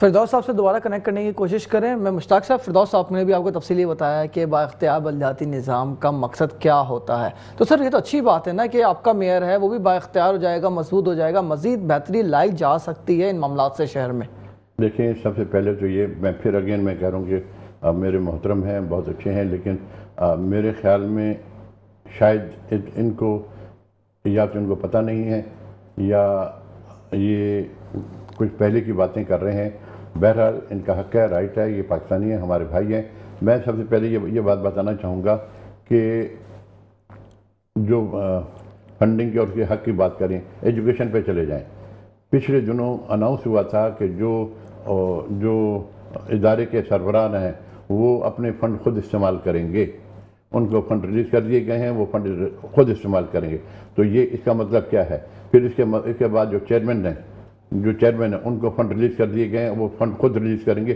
فردوس صاحب سے دوبارہ کنیکٹ کرنے کی کوشش کریں. میں مشتاق صاحب، فردوس صاحب نے بھی آپ کو تفصیلی بتایا ہے کہ با اختیار بلدیاتی نظام کا مقصد کیا ہوتا ہے. تو سر یہ تو اچھی بات ہے نا کہ آپ کا میئر ہے وہ بھی با اختیار ہو جائے گا، مضبوط ہو جائے گا، مزید بہتری لائی جا سکتی ہے ان معاملات سے شہر میں. دیکھیں، سب سے پہلے تو یہ میں پھر میں کہہ رہا ہوں کہ میرے محترم ہیں، بہت اچھے ہیں، لیکن میرے خیال میں شاید ان کو یا تو ان کو پتہ نہیں ہے یا یہ کچھ پہلے کی باتیں کر رہے ہیں. بہرحال ان کا حق ہے، رائٹ ہے، یہ پاکستانی ہیں، ہمارے بھائی ہیں. میں سب سے پہلے یہ بات بتانا چاہوں گا کہ جو فنڈنگ کے اور اس کے حق کی بات کریں، ایجوکیشن پہ چلے جائیں. پچھلے دنوں اناؤنس ہوا تھا کہ جو ادارے کے سربراہ ہیں وہ اپنے فنڈ خود استعمال کریں گے. ان کو فنڈ ریلیز کر دیے گئے ہیں، وہ فنڈ خود استعمال کریں گے. تو یہ اس کا مطلب کیا ہے؟ پھر اس کے بعد جو چیئرمین ہیں ان کو فنڈ ریلیز کر دیے گئے ہیں، وہ فنڈ خود ریلیز کریں گے،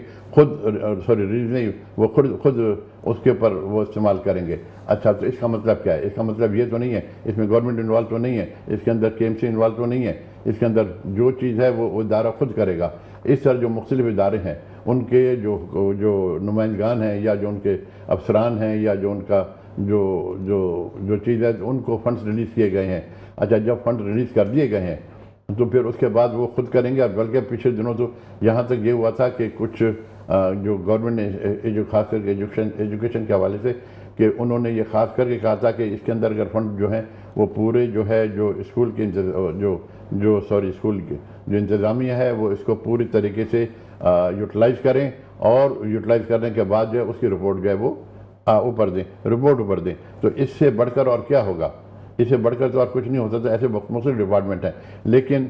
ریلیز نہیں، وہ خود اس کے اوپر وہ استعمال کریں گے. اچھا، تو اس کا مطلب کیا ہے؟ اس کا مطلب یہ تو نہیں ہے اس میں گورنمنٹ انوالو تو نہیں ہے، اس کے اندر KMC انوالو تو نہیں ہے، اس کے اندر جو چیز ہے وہ ادارہ خود کرے گا. اس طرح جو مختلف ادارے ہیں ان کے جو نمائندگان ہیں یا جو ان کے افسران ہیں یا جو ان کا جو چیز ہے ان کو فنڈز ریلیز کیے گئے ہیں. اچھا، جب فنڈ ریلیز کر دیے گئے ہیں تو پھر اس کے بعد وہ خود کریں گے. بلکہ پچھلے دنوں تو یہاں تک یہ ہوا تھا کہ کچھ جو گورنمنٹ نے خاص کر کے ایجوکیشن کے حوالے سے کہ انہوں نے یہ خاص کر کے کہا تھا کہ اس کے اندر اگر فنڈ جو ہیں وہ پورے جو اسکول کے اسکول کی جو انتظامیہ ہے وہ اس کو پوری طریقے سے یوٹیلائز کریں، اور یوٹیلائز کرنے کے بعد جو ہے اس کی رپورٹ جو ہے وہ اوپر دیں. تو اس سے بڑھ کر اور کیا ہوگا؟ اس سے بڑھ کر تو اور کچھ نہیں ہوتا. تو ایسے مختلف ڈپارٹمنٹ ہیں، لیکن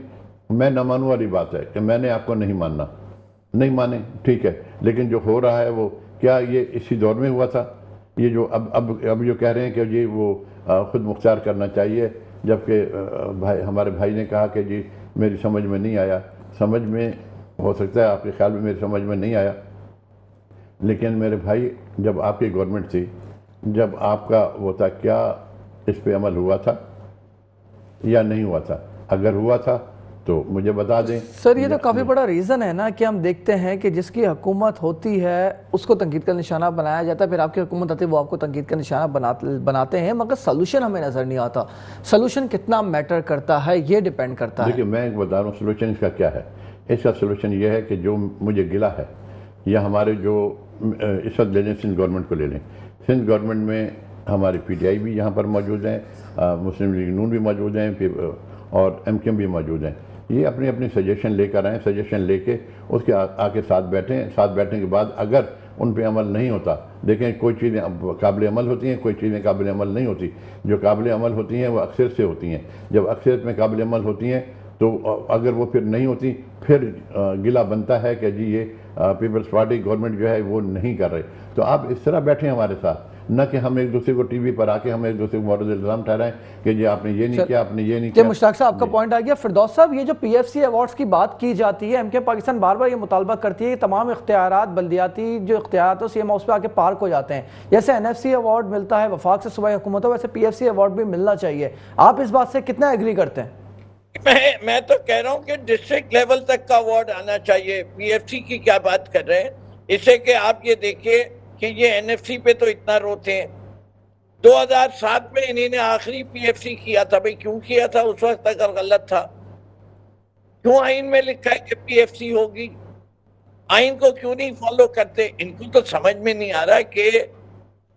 میں نہ مانوں والی بات ہے کہ میں نے آپ کو نہیں ماننا، نہیں مانے ٹھیک ہے، لیکن جو ہو رہا ہے وہ کیا یہ اسی دور میں ہوا تھا؟ یہ جو اب جو کہہ رہے ہیں کہ جی وہ خود مختار کرنا چاہیے، جبکہ ہمارے بھائی نے کہا کہ جی میری سمجھ میں نہیں آیا. سمجھ میں ہو سکتا ہے آپ کے خیال میں میری سمجھ میں نہیں آیا، لیکن میرے بھائی جب آپ کی گورنمنٹ تھی، جب آپ کا وہ تھا، کیا اس پہ عمل ہوا تھا یا نہیں ہوا تھا؟ اگر ہوا تھا تو مجھے بتا دیں. سر یہ تو کافی بڑا ریزن ہے نا کہ ہم دیکھتے ہیں کہ جس کی حکومت ہوتی ہے اس کو تنقید کا نشانہ بنایا جاتا ہے، پھر آپ کی حکومت آتی ہے وہ آپ کو تنقید کا نشانہ بناتے ہیں، مگر سلوشن ہمیں نظر نہیں آتا. سلوشن کتنا میٹر کرتا ہے یہ ڈیپینڈ کرتا ہے. دیکھیں، میں ایک بتا رہا ہوں سلوشن اس کا کیا ہے. اس کا سلوشن یہ ہے کہ جو مجھے گلا ہے یا ہمارے جو اس وقت لے لیں سندھ گورنمنٹ کو لے لیں، سندھ گورنمنٹ میں ہماری PTI بھی یہاں پر موجود ہیں، مسلم لیگ نون بھی موجود ہیں، اور MKM بھی موجود ہیں. یہ اپنی سجیشن لے کر آئیں، سجیشن لے کے اس کے آگے ساتھ بیٹھنے کے بعد اگر ان پہ عمل نہیں ہوتا، دیکھیں کوئی چیزیں قابل عمل ہوتی ہیں، کوئی چیزیں قابل عمل نہیں ہوتی. جو قابل عمل ہوتی ہیں وہ اکثر سے ہوتی ہیں. جب اکثریت میں قابل عمل ہوتی ہیں تو اگر وہ پھر نہیں ہوتی، پھر گلا بنتا ہے کہ جی یہ پیپلز پارٹی گورنمنٹ جو ہے وہ نہیں کر رہے. تو آپ اس طرح بیٹھیں ہمارے ساتھ، نہ کہ ہم ایک دوسرے کو ٹی وی پر آ کے ہم ایک دوسرے کو معرض الزام ٹھہرائیں کہ جی آپ نے یہ نہیں کیا، آپ نے یہ نہیں کیا. مشتاق صاحب آپ کا پوائنٹ آ گیا. فردوس صاحب، یہ جو PFC ایوارڈز کی بات کی جاتی ہے، MK پاکستان بار بار یہ مطالبہ کرتی ہے کہ تمام اختیارات بلدیاتی جو اختیارات ہیں CM ہاؤس پہ آ کے پارک ہو جاتے ہیں. جیسے NFC ایوارڈ ملتا ہے وفاق سے صوبائی حکومتوں، ویسے PFC ایوارڈ بھی ملنا چاہیے. آپ اس بات سے کتنا ایگری کرتے ہیں؟ میں تو کہہ رہا ہوں کہ ڈسٹرکٹ لیول تک کا ایوارڈ آنا چاہیے. PFC کی کیا بات کر رہے ہیں؟ اسے کہ آپ یہ دیکھیے کہ یہ NFC پہ تو اتنا روتے ہیں. 2007 میں انہیں نے آخری PFC کیا تھا. بھئی کیوں کیا تھا اس وقت اگر غلط تھا؟ کیوں آئین میں لکھا ہے کہ PFC ہوگی؟ آئین کو کیوں نہیں فالو کرتے؟ ان کو تو سمجھ میں نہیں آ رہا کہ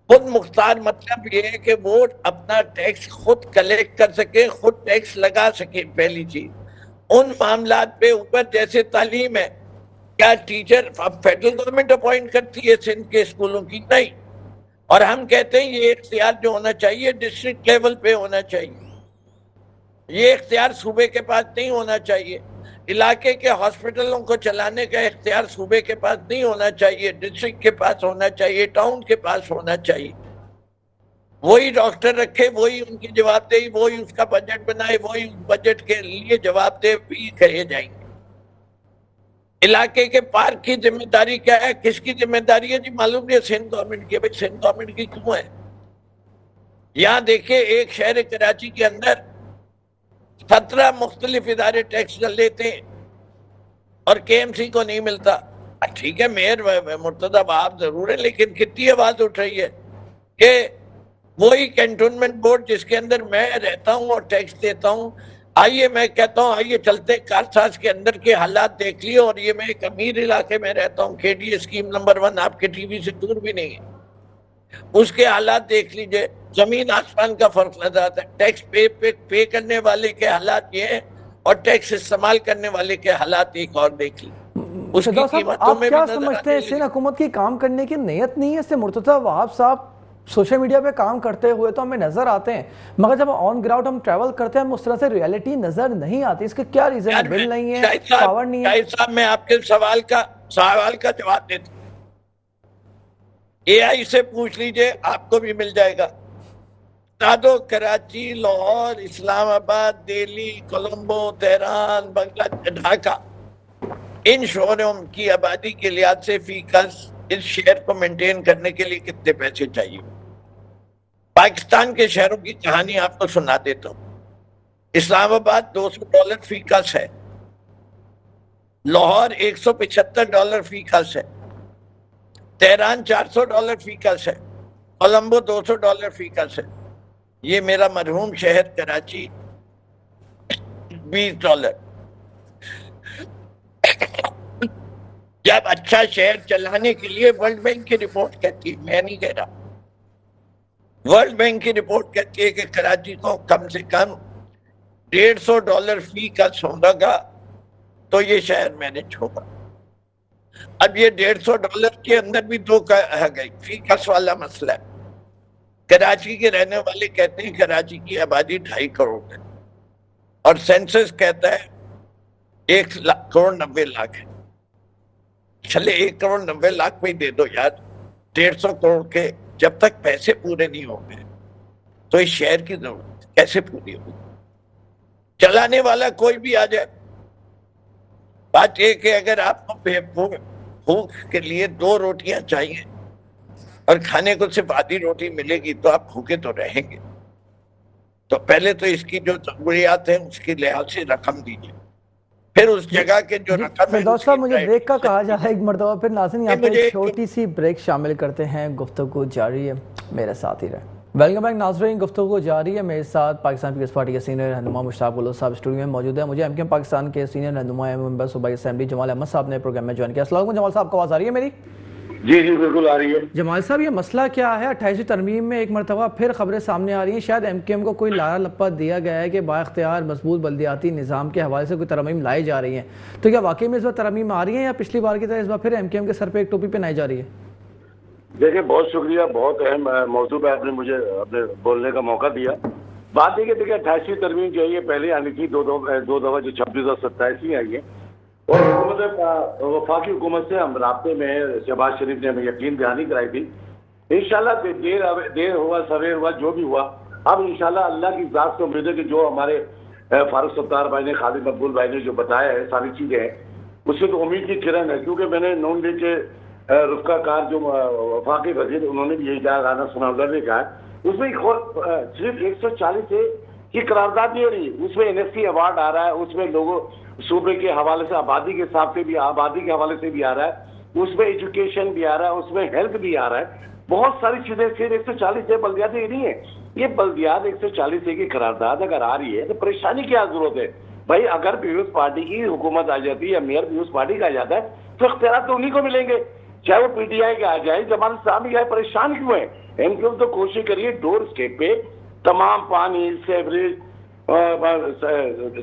خود مختار مطلب یہ ہے کہ وہ اپنا ٹیکس خود کلیکٹ کر سکے، خود ٹیکس لگا سکے. پہلی چیز ان معاملات پہ اوپر جیسے تعلیم ہے، کیا ٹیچر اب فیڈرل گورنمنٹ اپوائنٹ کرتی ہے سندھ کے اسکولوں کی؟ نہیں. اور ہم کہتے ہیں یہ اختیار جو ہونا چاہیے ڈسٹرکٹ لیول پہ ہونا چاہیے. یہ اختیار صوبے کے پاس نہیں ہونا چاہیے. علاقے کے ہاسپٹلوں کو چلانے کا اختیار صوبے کے پاس نہیں ہونا چاہیے، ڈسٹرکٹ کے پاس ہونا چاہیے، ٹاؤن کے پاس ہونا چاہیے. وہی ڈاکٹر رکھے، وہی ان کی جواب دہی، وہی اس کا بجٹ بنائے، وہی اس بجٹ کے لیے جواب دہ بھی کہے جائیں گے. علاقے کے پارک کی ذمہ داری کیا ہے؟ کس کی ذمہ داری ہے؟ جی معلوم نہیں، سندھ گورنمنٹ کی. بھائی سندھ گورنمنٹ کی کیوں ہے؟ یہاں دیکھیں ایک شہر کراچی کے اندر 17 مختلف ادارے ٹیکس لیتے ہیں. اور کے ایم سی کو نہیں ملتا. ٹھیک ہے میئر مرتضی وہاب ضرور ہے, لیکن کتنی آواز اٹھ رہی ہے کہ وہی کینٹونمنٹ بورڈ جس کے اندر میں رہتا ہوں اور ٹیکس دیتا ہوں, آئیے میں کہتا ہوں آئیے چلتے کارساز کے اندر کے حالات دیکھ لیے, اور یہ میں ایک امیر علاقے میں رہتا ہوں, کے ڈی اے اسکیم نمبر 1 آپ کے ٹی وی سے دور بھی نہیں ہے, اس کے حالات دیکھ لیجئے, زمین آسمان کا فرق نظر آتا ہے. ٹیکس پے کرنے والے کے حالات یہ ہیں اور ٹیکس استعمال کرنے والے کے حالات ایک اور دیکھ لیجیے. اس کی قیمتوں آپ میں کیا بھی سمجھتے ہیں سندھ حکومت کی کام کرنے کی نیت نہیں ہے؟ اس سے مرتضی وہاب صاحب سوشل میڈیا پہ کام کرتے ہوئے تو ہمیں نظر آتے ہیں, مگر جب آن گراؤنڈ ہم ٹریول کرتے ہیں ہم اس طرح سے ریئلٹی نظر نہیں آتی. اس کے کیا ریزن ہے؟ بل نہیں ہے, پاور نہیں ہے؟ شاہد صاحب میں آپ کے سوال کا جواب دیتا ہوں. اے آئی سے پوچھ لیجئے, آپ کو بھی مل جائے گا. دو کراچی, لاہور, اسلام آباد, دہلی, کولمبو, تہران, بنگلہ, ڈھاکہ, ان شہروں کی آبادی کے لحاظ سے فی کس اس شہر کو مینٹین کرنے کے لیے کتنے پیسے چاہیے. پاکستان کے شہروں کی کہانی آپ کو سنا دیتا ہوں. اسلام آباد $200 فی کس ہے, لاہور $175 فی کس ہے, تہران $400 فی کس ہے, کولمبو $200 فی کس ہے. یہ میرا مرحوم شہر کراچی $20. جب اچھا شہر چلانے کے لیے ورلڈ بینک کی رپورٹ کہتی ہے, میں نہیں کہہ رہا, ورلڈ بینک کی رپورٹ کہتی ہے کہ کراچی کو کم سے کم $150 فی کس ہوگا تو یہ شہر مینج ہوگا. اب یہ $150 کے اندر بھی دو گئی فی کس والا مسئلہ ہے. کراچی کے رہنے والے کہتے ہیں کراچی کی آبادی 2.5 کروڑ ہے, اور سینسس کہتا ہے 1,90,00,000 ہے. چلے 1,90,00,000 میں دے دو یار, 150 کروڑ کے جب تک پیسے پورے نہیں ہوں گے تو اس شہر کی ضرورت کیسے پوری ہوگی؟ چلانے والا کوئی بھی آ جائے. بات یہ کہ اگر آپ کو بھوک کے لیے 2 روٹیاں چاہیے اور کھانے کو صرف آدھی روٹی ملے گی تو آپ بھوکے تو رہیں گے. تو پہلے تو اس کی جو ضروریات ہیں اس کی لحاظ سے رقم دیجیے, پھر اس جگہ کے جو رقم ہے. فردوس صاحب مجھے بریک کا کہا جا رہا ہے ایک مرتبہ, پھر ناظرین یہاں پہ چھوٹی سی بریک شامل کرتے ہیں, گفتگو جاری ہے, میرے ساتھ ہی رہیں. ویلکم بیک ناظرین, گفتگو جاری ہے. میرے ساتھ پاکستان پیپلز پارٹی کے سینئر رہنما مشتاق الوف صاحب اسٹوڈیو میں موجود ہیں. مجھے ایم پاکستان کے سینئر رہنما ممبر صوبائی اسمبلی جمال احمد صاحب نے پروگرام میں جوائن کیا. السلام علیکم جمال صاحب, کو آواز آ رہی ہے میری؟ جی جی بالکل آ رہی ہے. جمال صاحب یہ مسئلہ کیا ہے؟ 28ویں ترمیم میں ایک مرتبہ پھر خبریں سامنے آ رہی ہیں, شاید ایم کیو ایم کو کوئی لایا لپا دیا گیا ہے کہ با اختیار مضبوط بلدیاتی نظام کے حوالے سے کوئی ترمیم لائی جا رہی ہیں. تو کیا واقعی میں اس بار ترمیم آ رہی ہیں یا پچھلی بار کی طرح اس بار پھر ایم کیو ایم کے سر پہ ایک ٹوپی پہنائی جا رہی ہے؟ دیکھیں بہت شکریہ, بہت اہم موضوع پہ آپ نے مجھے اپنے بولنے کا موقع دیا. بات یہ کہ دیکھیں 28ویں ترمیم جو ہے یہ پہلے آنی تھی, دو دفعہ جو 26 اور 27 ہی آئی ہے, اور حکومت وفاقی حکومت سے ہم رابطے میں شہباز شریف نے ہمیں یقین دہانی کرائی تھی. انشاءاللہ دیر ہوا سویر ہوا جو بھی ہوا, اب انشاءاللہ اللہ کی ذات سے امید ہے کہ جو ہمارے فاروق ستار بھائی نے, خالد مقبول بھائی نے جو بتایا ہے ساری چیزیں ہیں, اس سے تو امید کی کرن ہے. کیونکہ میں نے نون لیگ کے رفقا کار جو وفاقی وزیر انہوں نے بھی یہی گانا سنا, انہوں نے کہا اس میں صرف 140 کی قرارداد نہیں ہو رہی, اس میں NSC ایوارڈ آ رہا ہے, اس میں لوگوں صوبے کے حوالے سے آبادی کے حساب سے بھی, آبادی کے حوالے سے بھی آ رہا ہے, اس میں ایجوکیشن بھی آ رہا ہے, اس میں ہیلتھ بھی آ رہا ہے, بہت ساری چیزیں. صرف 140 بلدیات یہ نہیں ہے, یہ بلدیات 140 کی قرارداد اگر آ رہی ہے تو پریشانی کیا ضرورت ہے بھائی؟ اگر پیپلز پارٹی کی حکومت آ جاتی ہے یا میئر پیپلز پارٹی کا آ جاتا ہے تو اختیارات تو انہیں کو ملیں گے, چاہے وہ پی ٹی آئی کا آ جائے, جماعت اسلامی آئے. پریشان کیوں ہے؟ ایم کیو تو کوشش کریے ڈور اسٹیٹ پہ تمام پانی, سیوریج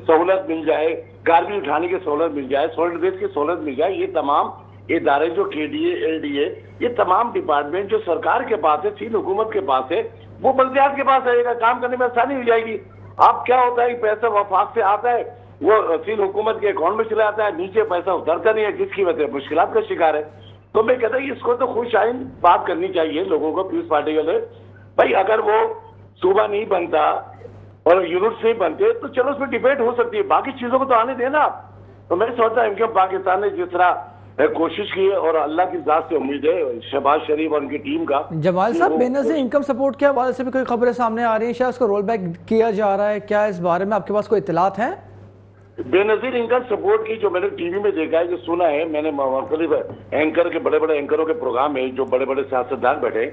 سہولت مل جائے, گاربیج اٹھانے کی سہولت مل جائے, سالٹ ویسٹ کی سہولت مل جائے. یہ تمام ادارے جو کے D A, L D A, یہ تمام ڈپارٹمنٹ جو سرکار کے پاس ہے, سندھ حکومت کے پاس ہے, وہ بلدیات کے پاس آئے گا, کام کرنے میں آسانی ہو جائے گی. اب کیا ہوتا ہے کہ پیسہ وفاق سے آتا ہے, وہ سندھ حکومت کے اکاؤنٹ میں چلا جاتا ہے, نیچے پیسہ اترتا نہیں ہے, جس کی وجہ سے مشکلات کا شکار ہے. تو میں کہتا ہوں اس کو تو خوش آئند بات کرنی چاہیے لوگوں کو, پیپلز پارٹی والے بھائی. اگر وہ صوبہ نہیں بنتا اور یونٹ نہیں بنتے تو چلو اس میں ڈیبیٹ ہو سکتی ہے, باقی چیزوں کو تو آنے دینا. تو میں سوچتا ہوں کہ پاکستان نے جس طرح کوشش کی ہے, اور اللہ کی ذات سے امید ہے شہباز شریف اور ان کی ٹیم کا. جمال صاحب بے نظیر انکم سپورٹ کے حوالے سے بھی کوئی خبریں سامنے آ رہی ہیں, شاید اس کو رول بیک کیا جا رہا ہے, کیا اس بارے میں آپ کے پاس کوئی اطلاعات ہیں؟ بے نظیر انکم سپورٹ کی جو میں نے ٹی وی میں دیکھا ہے، جو سنا ہے میں نے مختلف اینکر کے بڑے بڑے اینکروں کے پروگرام میں جو بڑے بڑے سیاستدان بیٹھے،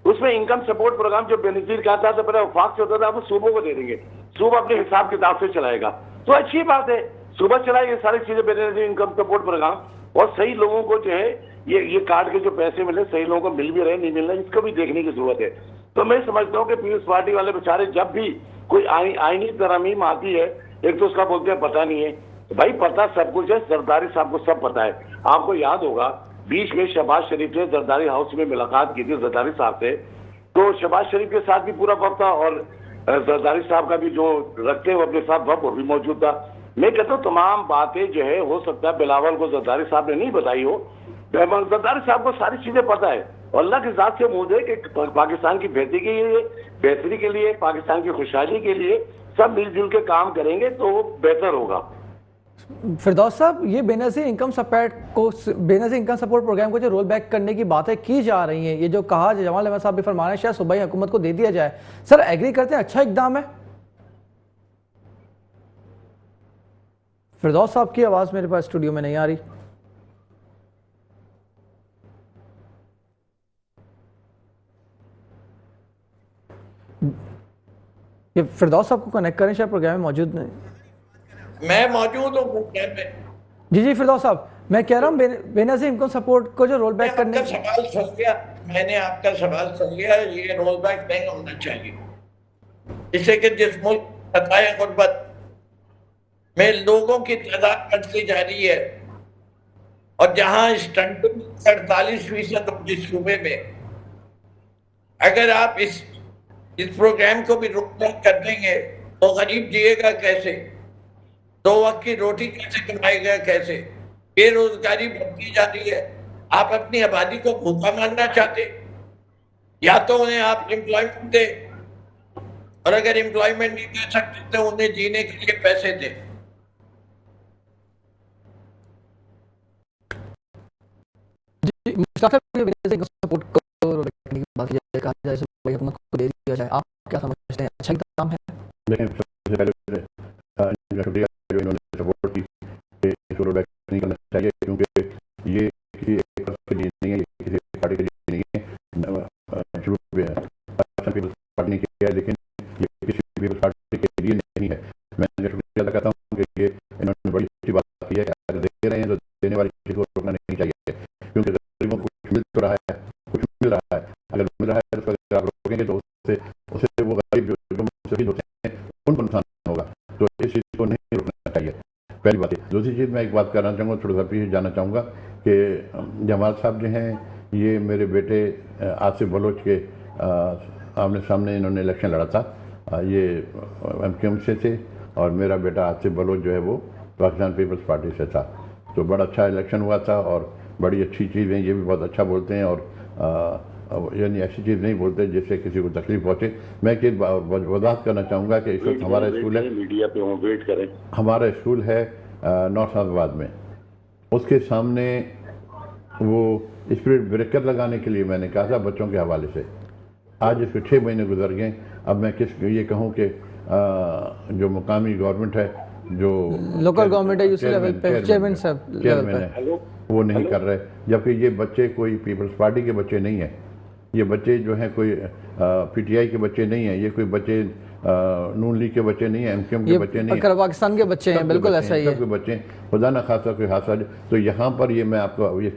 اس میں انکم سپورٹ پروگرام جو بے نظیر کا تھا تو پہلے وفاق سے ہوتا تھا، اب صوبوں کو دے دیں گے، صوبہ اپنے حساب کتاب سے چلائے گا، تو اچھی بات ہے، صوبہ چلائے یہ ساری چیزیں بے نظیر انکم سپورٹ پروگرام، اور صحیح لوگوں کو جو ہے یہ کارڈ کے جو پیسے ملے صحیح لوگوں کو مل بھی رہے نہیں مل رہے، اس کو بھی دیکھنے کی ضرورت ہے۔ تو میں سمجھتا ہوں کہ پیپلز پارٹی والے بیچارے جب بھی کوئی آئینی ترامیم آتی ہے، ایک تو اس کا بولتے ہیں پتہ نہیں ہے، بھائی پتہ سب کچھ ہے، زرداری صاحب کو سب پتہ ہے۔ آپ کو یاد ہوگا بیچ میں شہباز شریف نے زرداری ہاؤس میں ملاقات کی تھی زرداری صاحب سے، تو شہباز شریف کے ساتھ بھی پورا وقت تھا اور زرداری صاحب کا بھی جو رکھتے ہیں وہ اپنے ساتھ وقت وہ بھی موجود تھا۔ میں کہتا ہوں تمام باتیں جو ہے ہو سکتا ہے بلاول کو زرداری صاحب نے نہیں بتائی ہو، زرداری صاحب کو ساری چیزیں پتہ ہے، اور اللہ کی ذات سے امید ہے کہ پاکستان کی بہتری کے لیے پاکستان کی خوشحالی کے لیے سب مل جل کے کام کریں گے تو وہ بہتر ہوگا۔ فردوس صاحب، یہ بے نظیر انکم سپورٹ پروگرام کو جو رول بیک کرنے کی باتیں کی جا رہی ہیں، یہ جو کہا جمال احمد صاحب بھی فرما رہے ہیں شاید صوبائی حکومت کو دے دیا جائے، سر ایگری کرتے ہیں اچھا اقدام ہے؟ فردوس صاحب کی آواز میرے پاس اسٹوڈیو میں نہیں آ رہی۔ یہ فردوس صاحب کو کنیکٹ کریں، شاید پروگرام میں موجود نہیں۔ میں موجود ہوں پروگرام میں۔ جی فردوس صاحب، میں کہہ رہا ہوں بے نظیر انکم سپورٹ کو جو رول بیک کرنے میں نے آپ کا سوال سن لیا، یہ رول بیک نہیں ہونا چاہیے، اس سے کہ جس ملک خطائے غربت میں لوگوں کی تعداد بڑھتی جا رہی ہے اور جہاں اسٹنٹنگ 48% جس صوبے میں، اگر آپ اس پروگرام کو بھی رول بیک کر دیں گے تو غریب جیے گا کیسے؟ 2 وقت کی روٹی کیسے کمائے گا کیسے؟ بے روزگاری بڑھتی جا رہی ہے۔ آپ اپنی آبادی کو بھوکا مارنا چاہتے، یا تو انہیں آپ امپلائمنٹ دیں، اور اگر امپلائمنٹ نہیں دے سکتے تو انہیں جینے کے لیے پیسے دیں۔ آپ کیا سمجھتے ہیں اچھا اقدام ہے؟ لیکن سب سے پہلے شکریہ جو انہوں نے سپورٹ کی کہ اس کو رول بیک نہیں کرنا چاہیے، کیونکہ یہ کسی ایک فرد کے لیے نہیں ہے، یہ کسی ایک پارٹی کے لیے نہیں ہے، شروع پاکستان پیپلز پارٹی نے کیا ہے، لیکن یہ کسی پیپلز پارٹی کے لیے نہیں ہے۔ میں شکریہ ادا کرتا ہوں کہ یہ انہوں نے بڑی اچھی بات کی ہے کہ اگر دے رہے ہیں تو دینے والی چیز کو روکنا نہیں چاہیے، کیونکہ غریبوں کو کچھ مل تو رہا ہے، کچھ مل رہا ہے، اگر مل رہا ہے تو اگر آپ روکیں گے تو اس سے وہ غریب جو مستفید ہوتے ہیں ان کو نقصان ہوگا، تو اس چیز کو نہیں روکنا چاہیے، پہلی بات ہے۔ دوسری چیز میں ایک بات کرنا چاہوں گا، تھوڑا سا پیچھے جانا چاہوں گا کہ جمال صاحب جو ہیں یہ میرے بیٹے آصف بلوچ کے آمنے سامنے انہوں نے الیکشن لڑا تھا، یہ ایم کیو ایم سے تھے، اور میرا بیٹا آصف بلوچ جو ہے وہ پاکستان پیپلز پارٹی سے تھا، تو بڑا اچھا الیکشن ہوا تھا، اور بڑی اچھی چیز ہے، یہ بھی بہت اچھا بولتے ہیں، اور یعنی ایسی چیز نہیں بولتے جس سے کسی کو تکلیف پہنچے۔ میں ایک وضاحت کرنا چاہوں گا کہ اس وقت ہمارا اسکول ہے، میڈیا پہ ویٹ کریں، ہمارا اسکول ہے نارتھ آباد میں، اس کے سامنے وہ اسپرٹ بریکر لگانے کے لیے میں نے کہا تھا بچوں کے حوالے سے، آج اس کو 6 مہینے گزر گئے، اب میں یہ کہوں کہ جو مقامی گورنمنٹ ہے، جو لوکل گورنمنٹ ہے یو سی لیول پہ چیئرمین ہے وہ نہیں کر رہے، جبکہ یہ بچے کوئی پیپلز پارٹی کے بچے نہیں ہیں، یہ بچے جو ہیں کوئی پی ٹی آئی کے بچے نہیں ہیں، یہ کوئی بچے نون لیگ کے بچے نہیں ہیں، ایم کیو ایم کے بچے نہیں ہیں، پاکستان کے بچے ہیں، بالکل ایسا ہی ہے، سب کے بچے ہیں، خدا نہ خاصا کوئی حادثہ۔ تو یہاں پر یہ میں آپ کو یہ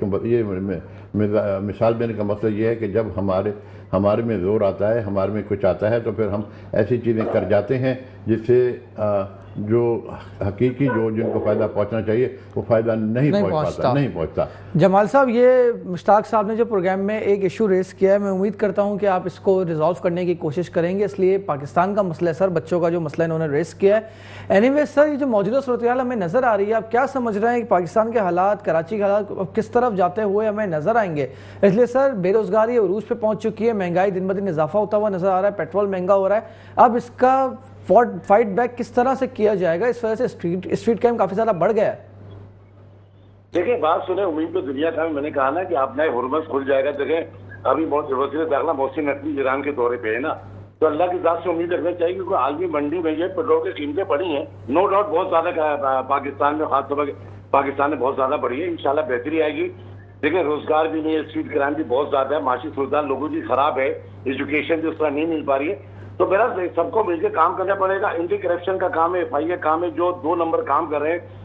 مثال دینے کا مقصد یہ ہے کہ جب ہمارے میں زور آتا ہے، ہمارے میں کچھ آتا ہے، تو پھر ہم ایسی چیزیں کر جاتے ہیں جس سے جو حقیقی جن کو فائدہ پہنچنا چاہیے وہ فائدہ نہیں پہنچتا۔ جمال صاحب، یہ مشتاق صاحب نے جو پروگرام میں ایک ایشو ریز کیا ہے، میں امید کرتا ہوں کہ آپ اس کو ریزالو کرنے کی کوشش کریں گے، اس لیے پاکستان کا مسئلہ ہے سر، بچوں کا جو مسئلہ انہوں نے ریز کیا ہے۔ اینی وے سر، یہ جو موجودہ صورتحال ہمیں نظر آ رہی ہے، آپ کیا سمجھ رہے ہیں کہ پاکستان کے حالات، کراچی کے حالات کس طرف جاتے ہوئے ہمیں نظر آئیں گے؟ اس لیے سر بے روزگاری عروج پہ پہنچ چکی ہے، مہنگائی دن بدن اضافہ ہوتا ہوا نظر آ رہا ہے، پیٹرول مہنگا ہو رہا ہے، اب اس کا فائٹ بیک کس طرح سے کیا جائے گا؟ اس وجہ سے اسٹریٹ کرائم کافی زیادہ بڑھ گیا ہے۔ دیکھیں بات سنیں، امید تو دنیا کا میں نے کہا نا کہ آپ نئے ہرمز کھل جائے گا۔ دیکھیں ابھی وزیر داخلہ محسن نقوی ایران کے دورے پہ ہے نا، تو اللہ کی ذات سے امید رکھنا چاہیے کیونکہ عالمی منڈی میں یہ پیٹرول کی قیمتیں بڑھی ہیں، نو ڈاؤٹ بہت زیادہ پاکستان میں، خاص طور پر پاکستان میں بہت زیادہ بڑھی ہے، انشاءاللہ بہتری آئے گی. دیکھیں روزگار بھی نہیں ہے، اسٹریٹ کرائم بھی بہت زیادہ ہے، معاشی صورتحال لوگوں کی خراب ہے، ایجوکیشن بھی اس طرح نہیں مل پا رہی ہے. تو میرا سب کو مل کے کام کرنا پڑے گا. اینٹی کرپشن کا کام ہے، FI کا کام ہے، جو 2 نمبر کام کر رہے ہیں،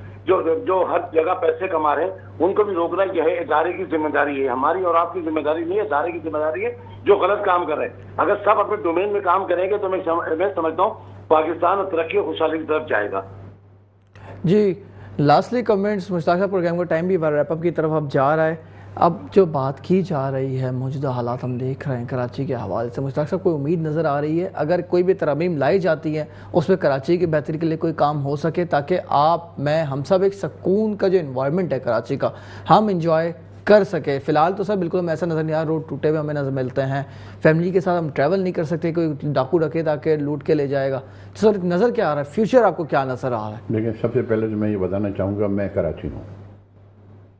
جو ہر جگہ پیسے کما رہے ہیں، ان کو بھی روکنا یہ ہے ادارے کی ذمہ داری ہے، ہماری اور آپ کی ذمہ داری نہیں ہے، ادارے کی ذمہ داری ہے جو غلط کام کر رہے ہیں. اگر سب اپنے ڈومین میں کام کریں گے تو میں سمجھتا ہوں پاکستان ترقی اور خوشحالی کی طرف جائے گا. جی لاسٹلی کمنٹس، مشتاق صاحب پروگرام کا ٹائم بھی ریپ اپ کی طرف اب جا رہا ہے. اب جو بات کی جا رہی ہے، موجودہ حالات ہم دیکھ رہے ہیں کراچی کے حوالے سے، مشتاق صاحب کوئی امید نظر آ رہی ہے اگر کوئی بھی ترمیم لائی جاتی ہے اس میں کراچی کی بہتری کے لیے کوئی کام ہو سکے تاکہ آپ میں ہم سب ایک سکون کا جو انوائرمنٹ ہے کراچی کا ہم انجوائے کر سکے؟ فی الحال تو سر بالکل ہم ایسا نظر نہیں آ رہا، روڈ ٹوٹے ہوئے ہمیں نظر ملتے ہیں، فیملی کے ساتھ ہم ٹریول نہیں کر سکتے، کوئی ڈاکو رکھے تاکہ لوٹ کے لے جائے گا. سر نظر کیا آ رہا ہے، فیوچر آپ کو کیا نظر آ رہا ہے؟ لیکن سب سے پہلے تو میں یہ بتانا چاہوں گا میں کراچی ہوں،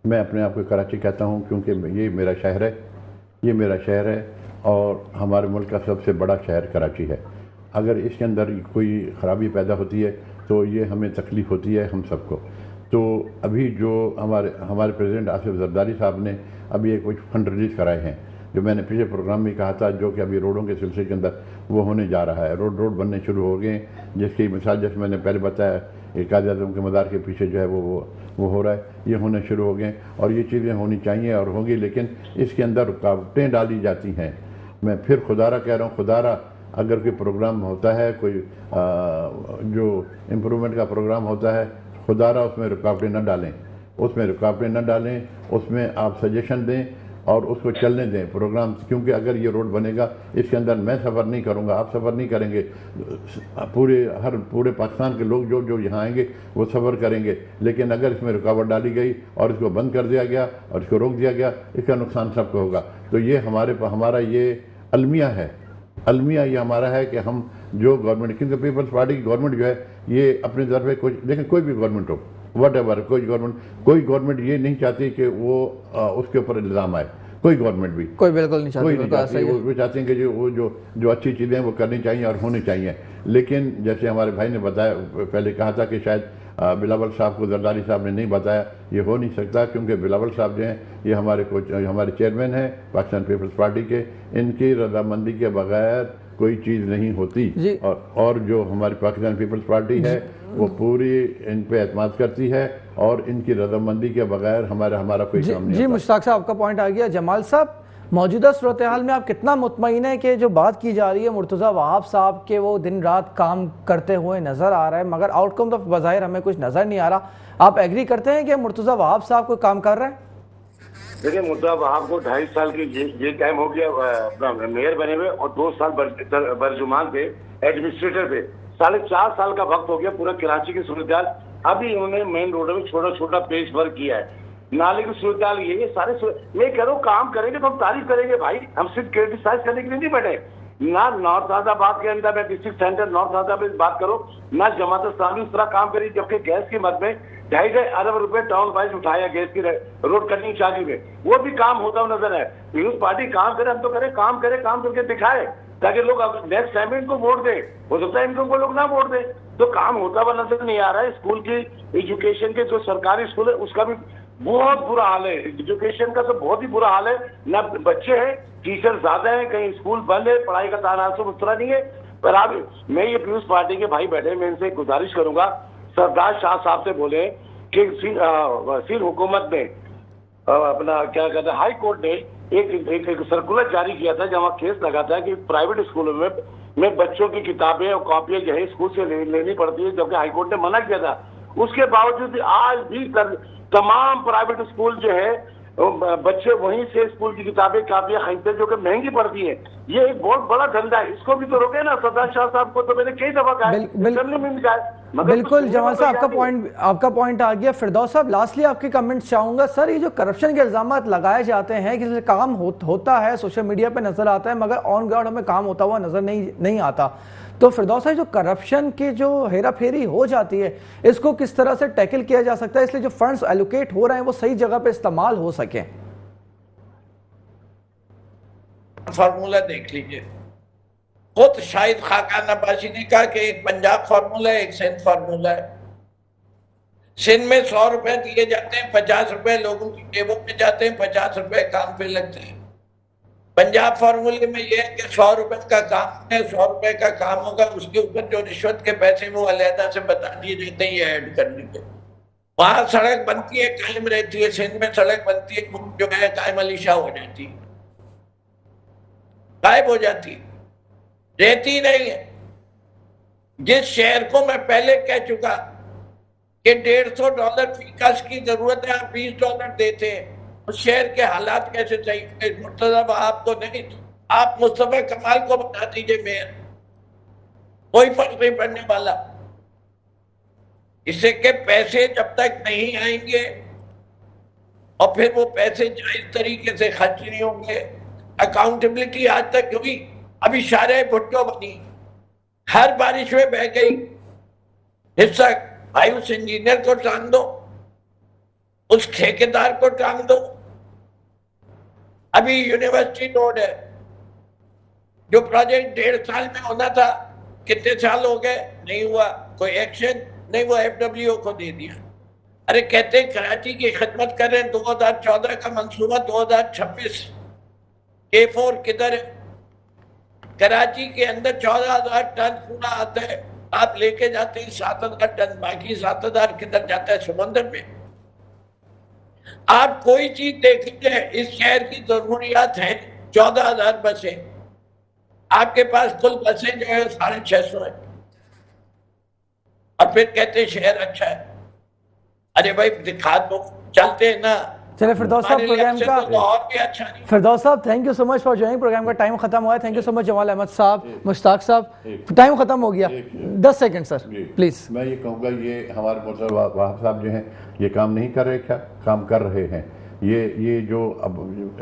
میں اپنے آپ کو کراچی کہتا ہوں کیونکہ یہ میرا شہر ہے، یہ میرا شہر ہے اور ہمارے ملک کا سب سے بڑا شہر کراچی ہے. اگر اس کے اندر کوئی خرابی پیدا ہوتی ہے تو یہ ہمیں تکلیف ہوتی ہے ہم سب کو. تو ابھی جو ہمارے پریزیڈنٹ آصف زرداری صاحب نے ابھی ایک کچھ فنڈ ریلیز کرائے ہیں جو میں نے پچھلے پروگرام میں کہا تھا، جو کہ ابھی روڈوں کے سلسلے کے اندر وہ ہونے جا رہا ہے. روڈ بننے شروع ہو گئے ہیں، جس کی مثال جیسے میں نے پہلے بتایا قائد اعظم کے مزار کے پیچھے جو ہے وہ ہو رہا ہے، یہ ہونے شروع ہو گئے اور یہ چیزیں ہونی چاہیے اور ہوں گی، لیکن اس کے اندر رکاوٹیں ڈالی جاتی ہیں. میں پھر خدا کہہ رہا ہوں، خدا اگر کوئی پروگرام ہوتا ہے، کوئی جو امپرومنٹ کا پروگرام ہوتا ہے، خدا اس میں رکاوٹیں نہ ڈالیں، اس میں آپ سجیشن دیں اور اس کو چلنے دیں پروگرام. کیونکہ اگر یہ روڈ بنے گا اس کے اندر میں سفر نہیں کروں گا، آپ سفر نہیں کریں گے، پورے پاکستان کے لوگ جو یہاں آئیں گے وہ سفر کریں گے. لیکن اگر اس میں رکاوٹ ڈالی گئی اور اس کو بند کر دیا گیا اور اس کو روک دیا گیا، اس کا نقصان سب کو ہوگا. تو یہ ہمارا یہ المیہ یہ ہمارا ہے کہ ہم جو گورنمنٹ، کیونکہ پیپلز پارٹی کی گورنمنٹ جو ہے یہ اپنی طرف سے کچھ، لیکن کوئی بھی گورنمنٹ ہو وٹ ایور، کوئی گورنمنٹ یہ نہیں چاہتی کہ وہ اس کے اوپر الزام آئے. کوئی گورنمنٹ بھی کوئی بالکل نہیں چاہتی، وہ چاہتے ہیں کہ جو اچھی چیزیں ہیں وہ کرنی چاہیے اور ہونی چاہیے. لیکن جیسے ہمارے بھائی نے بتایا، پہلے کہا تھا کہ شاید بلاول صاحب کو زرداری صاحب نے نہیں بتایا، یہ ہو نہیں سکتا کیونکہ بلاول صاحب جو ہیں یہ ہمارے چیئرمین ہیں پاکستان پیپلز پارٹی کے، ان کی رضامندی کے بغیر کوئی چیز نہیں ہوتی. اور جو ہماری پاکستان پیپلز پارٹی ہے وہ پوری ان پہ اعتماد کرتی ہے اور ان کی رضامندی کے بغیر ہمارا کوئی کام نہیں ہوتا. جی مشتاق صاحب آپ کا پوائنٹ آ گیا. جمال صاحب موجودہ صورتحال میں آپ کتنا مطمئن ہیں کہ جو بات کی جا رہی ہے مرتضیٰ وہاب صاحب کے وہ دن رات کام کرتے ہوئے نظر آ رہا ہے مگر آؤٹ کم تو بظاہر ہمیں کچھ نظر نہیں آ رہا، آپ ایگری کرتے ہیں کہ مرتضیٰ وہاب صاحب کوئی کام کر رہے ہیں؟ دیکھیں مرتضیٰ وہاب کو 2.5 سال کی یہ ٹائم ہو گیا میئر بنے ہوئے اور 2 سال برجمان تھے ایڈمنسٹریٹر پہ، 4.5 سال کا وقت ہو گیا پورا کراچی کی صورتحال. ابھی انہوں نے مین روڈ میں چھوٹا پیش ورک کیا ہے. نالے کی صورتحال یہ سارے میں کہہ رہا ہوں کام کریں گے تو ہم تعریف کریں گے بھائی، ہم صرف کرٹیسائز کرنے کے لیے نہیں بیٹھے. نہ نارتھ آزاد آباد کے اندر میں ڈسٹرکٹ سینٹر نارتھ آزاد آباد بات کرو، نہ جماعت اسلامی اس طرح کام کری، جبکہ گیس کی مد میں 2.5 ارب روپے ٹاؤن وائز اٹھایا گیس کی روڈ کٹنگ چارجی میں، وہ بھی کام ہوتا ہوا نظر ہے. پیپلز پارٹی کام کرے، ہم تو کریں، کام کر کے دکھائے تاکہ لوگ نیکسٹ ٹائم ان کو ووٹ دیں. ہو سکتا ہے ان کو لوگ نہ ووٹ دیں. تو کام ہوتا ہوا نظر نہیں آ رہا ہے. اسکول کی ایجوکیشن کے جو سرکاری اسکول ہے اس کا بھی بہت برا حال ہے. ایجوکیشن کا تو بہت ہی برا حال ہے، نہ بچے ہیں، ٹیچر زیادہ ہیں، کہیں اسکول بند ہے، پڑھائی کا تناسب اس طرح نہیں ہے. پر اب میں یہ پیپلز پارٹی کے بھائی بیٹھے، میں ان سے گزارش کروں گا سردار شاہ صاحب سے بولیں کہ وزیر حکومت نے اپنا کیا کہتے ہیں ہائی کورٹ نے ایک سرکولر جاری کیا تھا جہاں کیس لگا تھا کہ پرائیویٹ اسکولوں میں بچوں کی کتابیں اور کاپیاں جو ہے اسکول سے لینی پڑتی ہے، جبکہ ہائی کورٹ نے منع کیا تھا. اس کے باوجود آج بھی تمام پرائیویٹ اسکول جو ہے بچے وہیں سے اسکول کی کتابیں کاپیاں خریدتے جو کہ مہنگی پڑتی ہیں. یہ ایک بہت بڑا دھندا ہے، اس کو بھی تو روکے نا. سردار شاہ صاحب کو تو میں نے کئی دفعہ کہا. بالکل جمال صاحب آپ کا پوائنٹ آ گیا. فردوس صاحب لاسٹلی آپ کے کمنٹس چاہوں گا. سر یہ جو کرپشن کے الزامات لگائے جاتے ہیں کہ کام ہوتا ہے سوشل میڈیا پہ نظر آتا ہے مگر آن گراؤنڈ ہمیں کام ہوتا ہوا نظر نہیں آتا، تو فردوس صاحب جو کرپشن کی جو ہیرا پھیری ہو جاتی ہے اس کو کس طرح سے ٹیکل کیا جا سکتا ہے اس لیے جو فنڈز ایلوکیٹ ہو رہے ہیں وہ صحیح جگہ پہ استعمال ہو سکیں؟ فارمولا دیکھ لیجئے، خود شاہد خاقان عباسی نے کہا کہ ایک پنجاب فارمولہ ہے، ایک سندھ فارمولہ ہے۔ سندھ میں 100 روپے دیے جاتے ہیں، 50 روپے لوگوں کی جیبوں میں جاتے ہیں، 50 روپے کام پہ لگتے ہیں۔ پنجاب فارمولے میں یہ ہے کہ 100 روپے کا کام ہے، 100 روپے کا کام ہوگا، اس کے اوپر جو رشوت کے پیسے وہ علیحدہ سے بتا دیے جاتے ہیں، یہ ایڈ کر لیجیے۔ وہاں سڑک بنتی ہے، قائم رہتی ہے، سندھ میں سڑک بنتی ہے، جو ہے قائم علی شاہ ہو جاتی ہے، غائب ہو جاتی ہے، رہتی نہیں ہے۔ جس شہر کو میں پہلے کہہ چکا کہ $150 فی گز کی ضرورت ہے، آپ $20 دیتے ہیں، اس شہر کے حالات کیسے صحیح؟ مرتضیٰ وہاب کو نہیں، آپ مصطفیٰ کمال کو بتا دیجئے میئر، کوئی فرق نہیں پڑنے والا۔ اس سے کہ پیسے جب تک نہیں آئیں گے اور پھر وہ پیسے جائز طریقے سے خرچ نہیں ہوں گے، اکاؤنٹیبلٹی آج تک ہوئی، ابھی شارع بھٹو بنی، ہر بارش میں بہ گئی، حصہ بھائی اس انجینئر کو ٹانگ دو، اس ٹھیکیدار کو ٹانگ دو۔ ابھی یونیورسٹی روڈ ہے، جو پروجیکٹ 1.5 سال میں ہونا تھا، کتنے سال ہو گئے، نہیں ہوا، کوئی ایکشن نہیں، وہ FWO کو دے دیا۔ ارے کہتے ہیں کراچی کی خدمت کر رہے ہیں، 2014 کا منصوبہ 2026، K4 کدھر ہے؟ کراچی کے اندر 14,000 ٹن کوڑا آتا ہے، آپ لے کے جاتے ہیں 7,000 ٹن، باقی 7,000 کدھر جاتا ہے؟ سمندر میں۔ آپ کوئی چیز دیکھ لیجیے، اس شہر کی ضروریات ہیں 14,000 بسیں، آپ کے پاس کل بسیں جو ہے 650 ہیں، اور پھر کہتے ہیں شہر اچھا ہے۔ ارے بھائی دکھا دو، چلتے ہیں نا۔ چلے فردوس صاحب پروگرام کا اور بھی اچھا نہیں۔ Firdaus Sahab thank you so much for joining, programme کا ٹائم ختم ہوا ہے۔ Thank you so much Jamal Ahmed Sahab, Mushtaq صاحب، ٹائم ختم ہو گیا، 10 سیکنڈ سر پلیز۔ میں یہ کہوں گا، یہ ہمارے مرتضیٰ وہاب صاحب جو ہیں یہ کام نہیں کر رہے، کیا کام کر رہے ہیں؟ یہ جو اب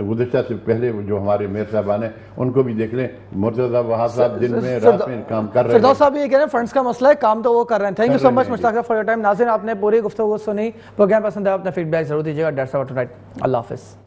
گزشتہ سے پہلے جو ہمارے میئر صاحبان ہیں ان کو بھی دیکھ لیں، مرتضیٰ وہاب صاحب دن میں رات میں کام کر رہے ہیں۔ فردوس صاحب یہ کہہ رہے ہیں فنڈز کا مسئلہ ہے، کام تو وہ کر رہے ہیں۔ تھینک یو سو مچ مشتاق صاحب فار یور ٹائم۔ ناظرین آپ نے پوری گفتگو سنی، پروگرام پسند ہے اپنا فیڈ بیک ضرور دیجیے گا۔ ڈیٹس آل ٹو نائٹ، اللہ حافظ۔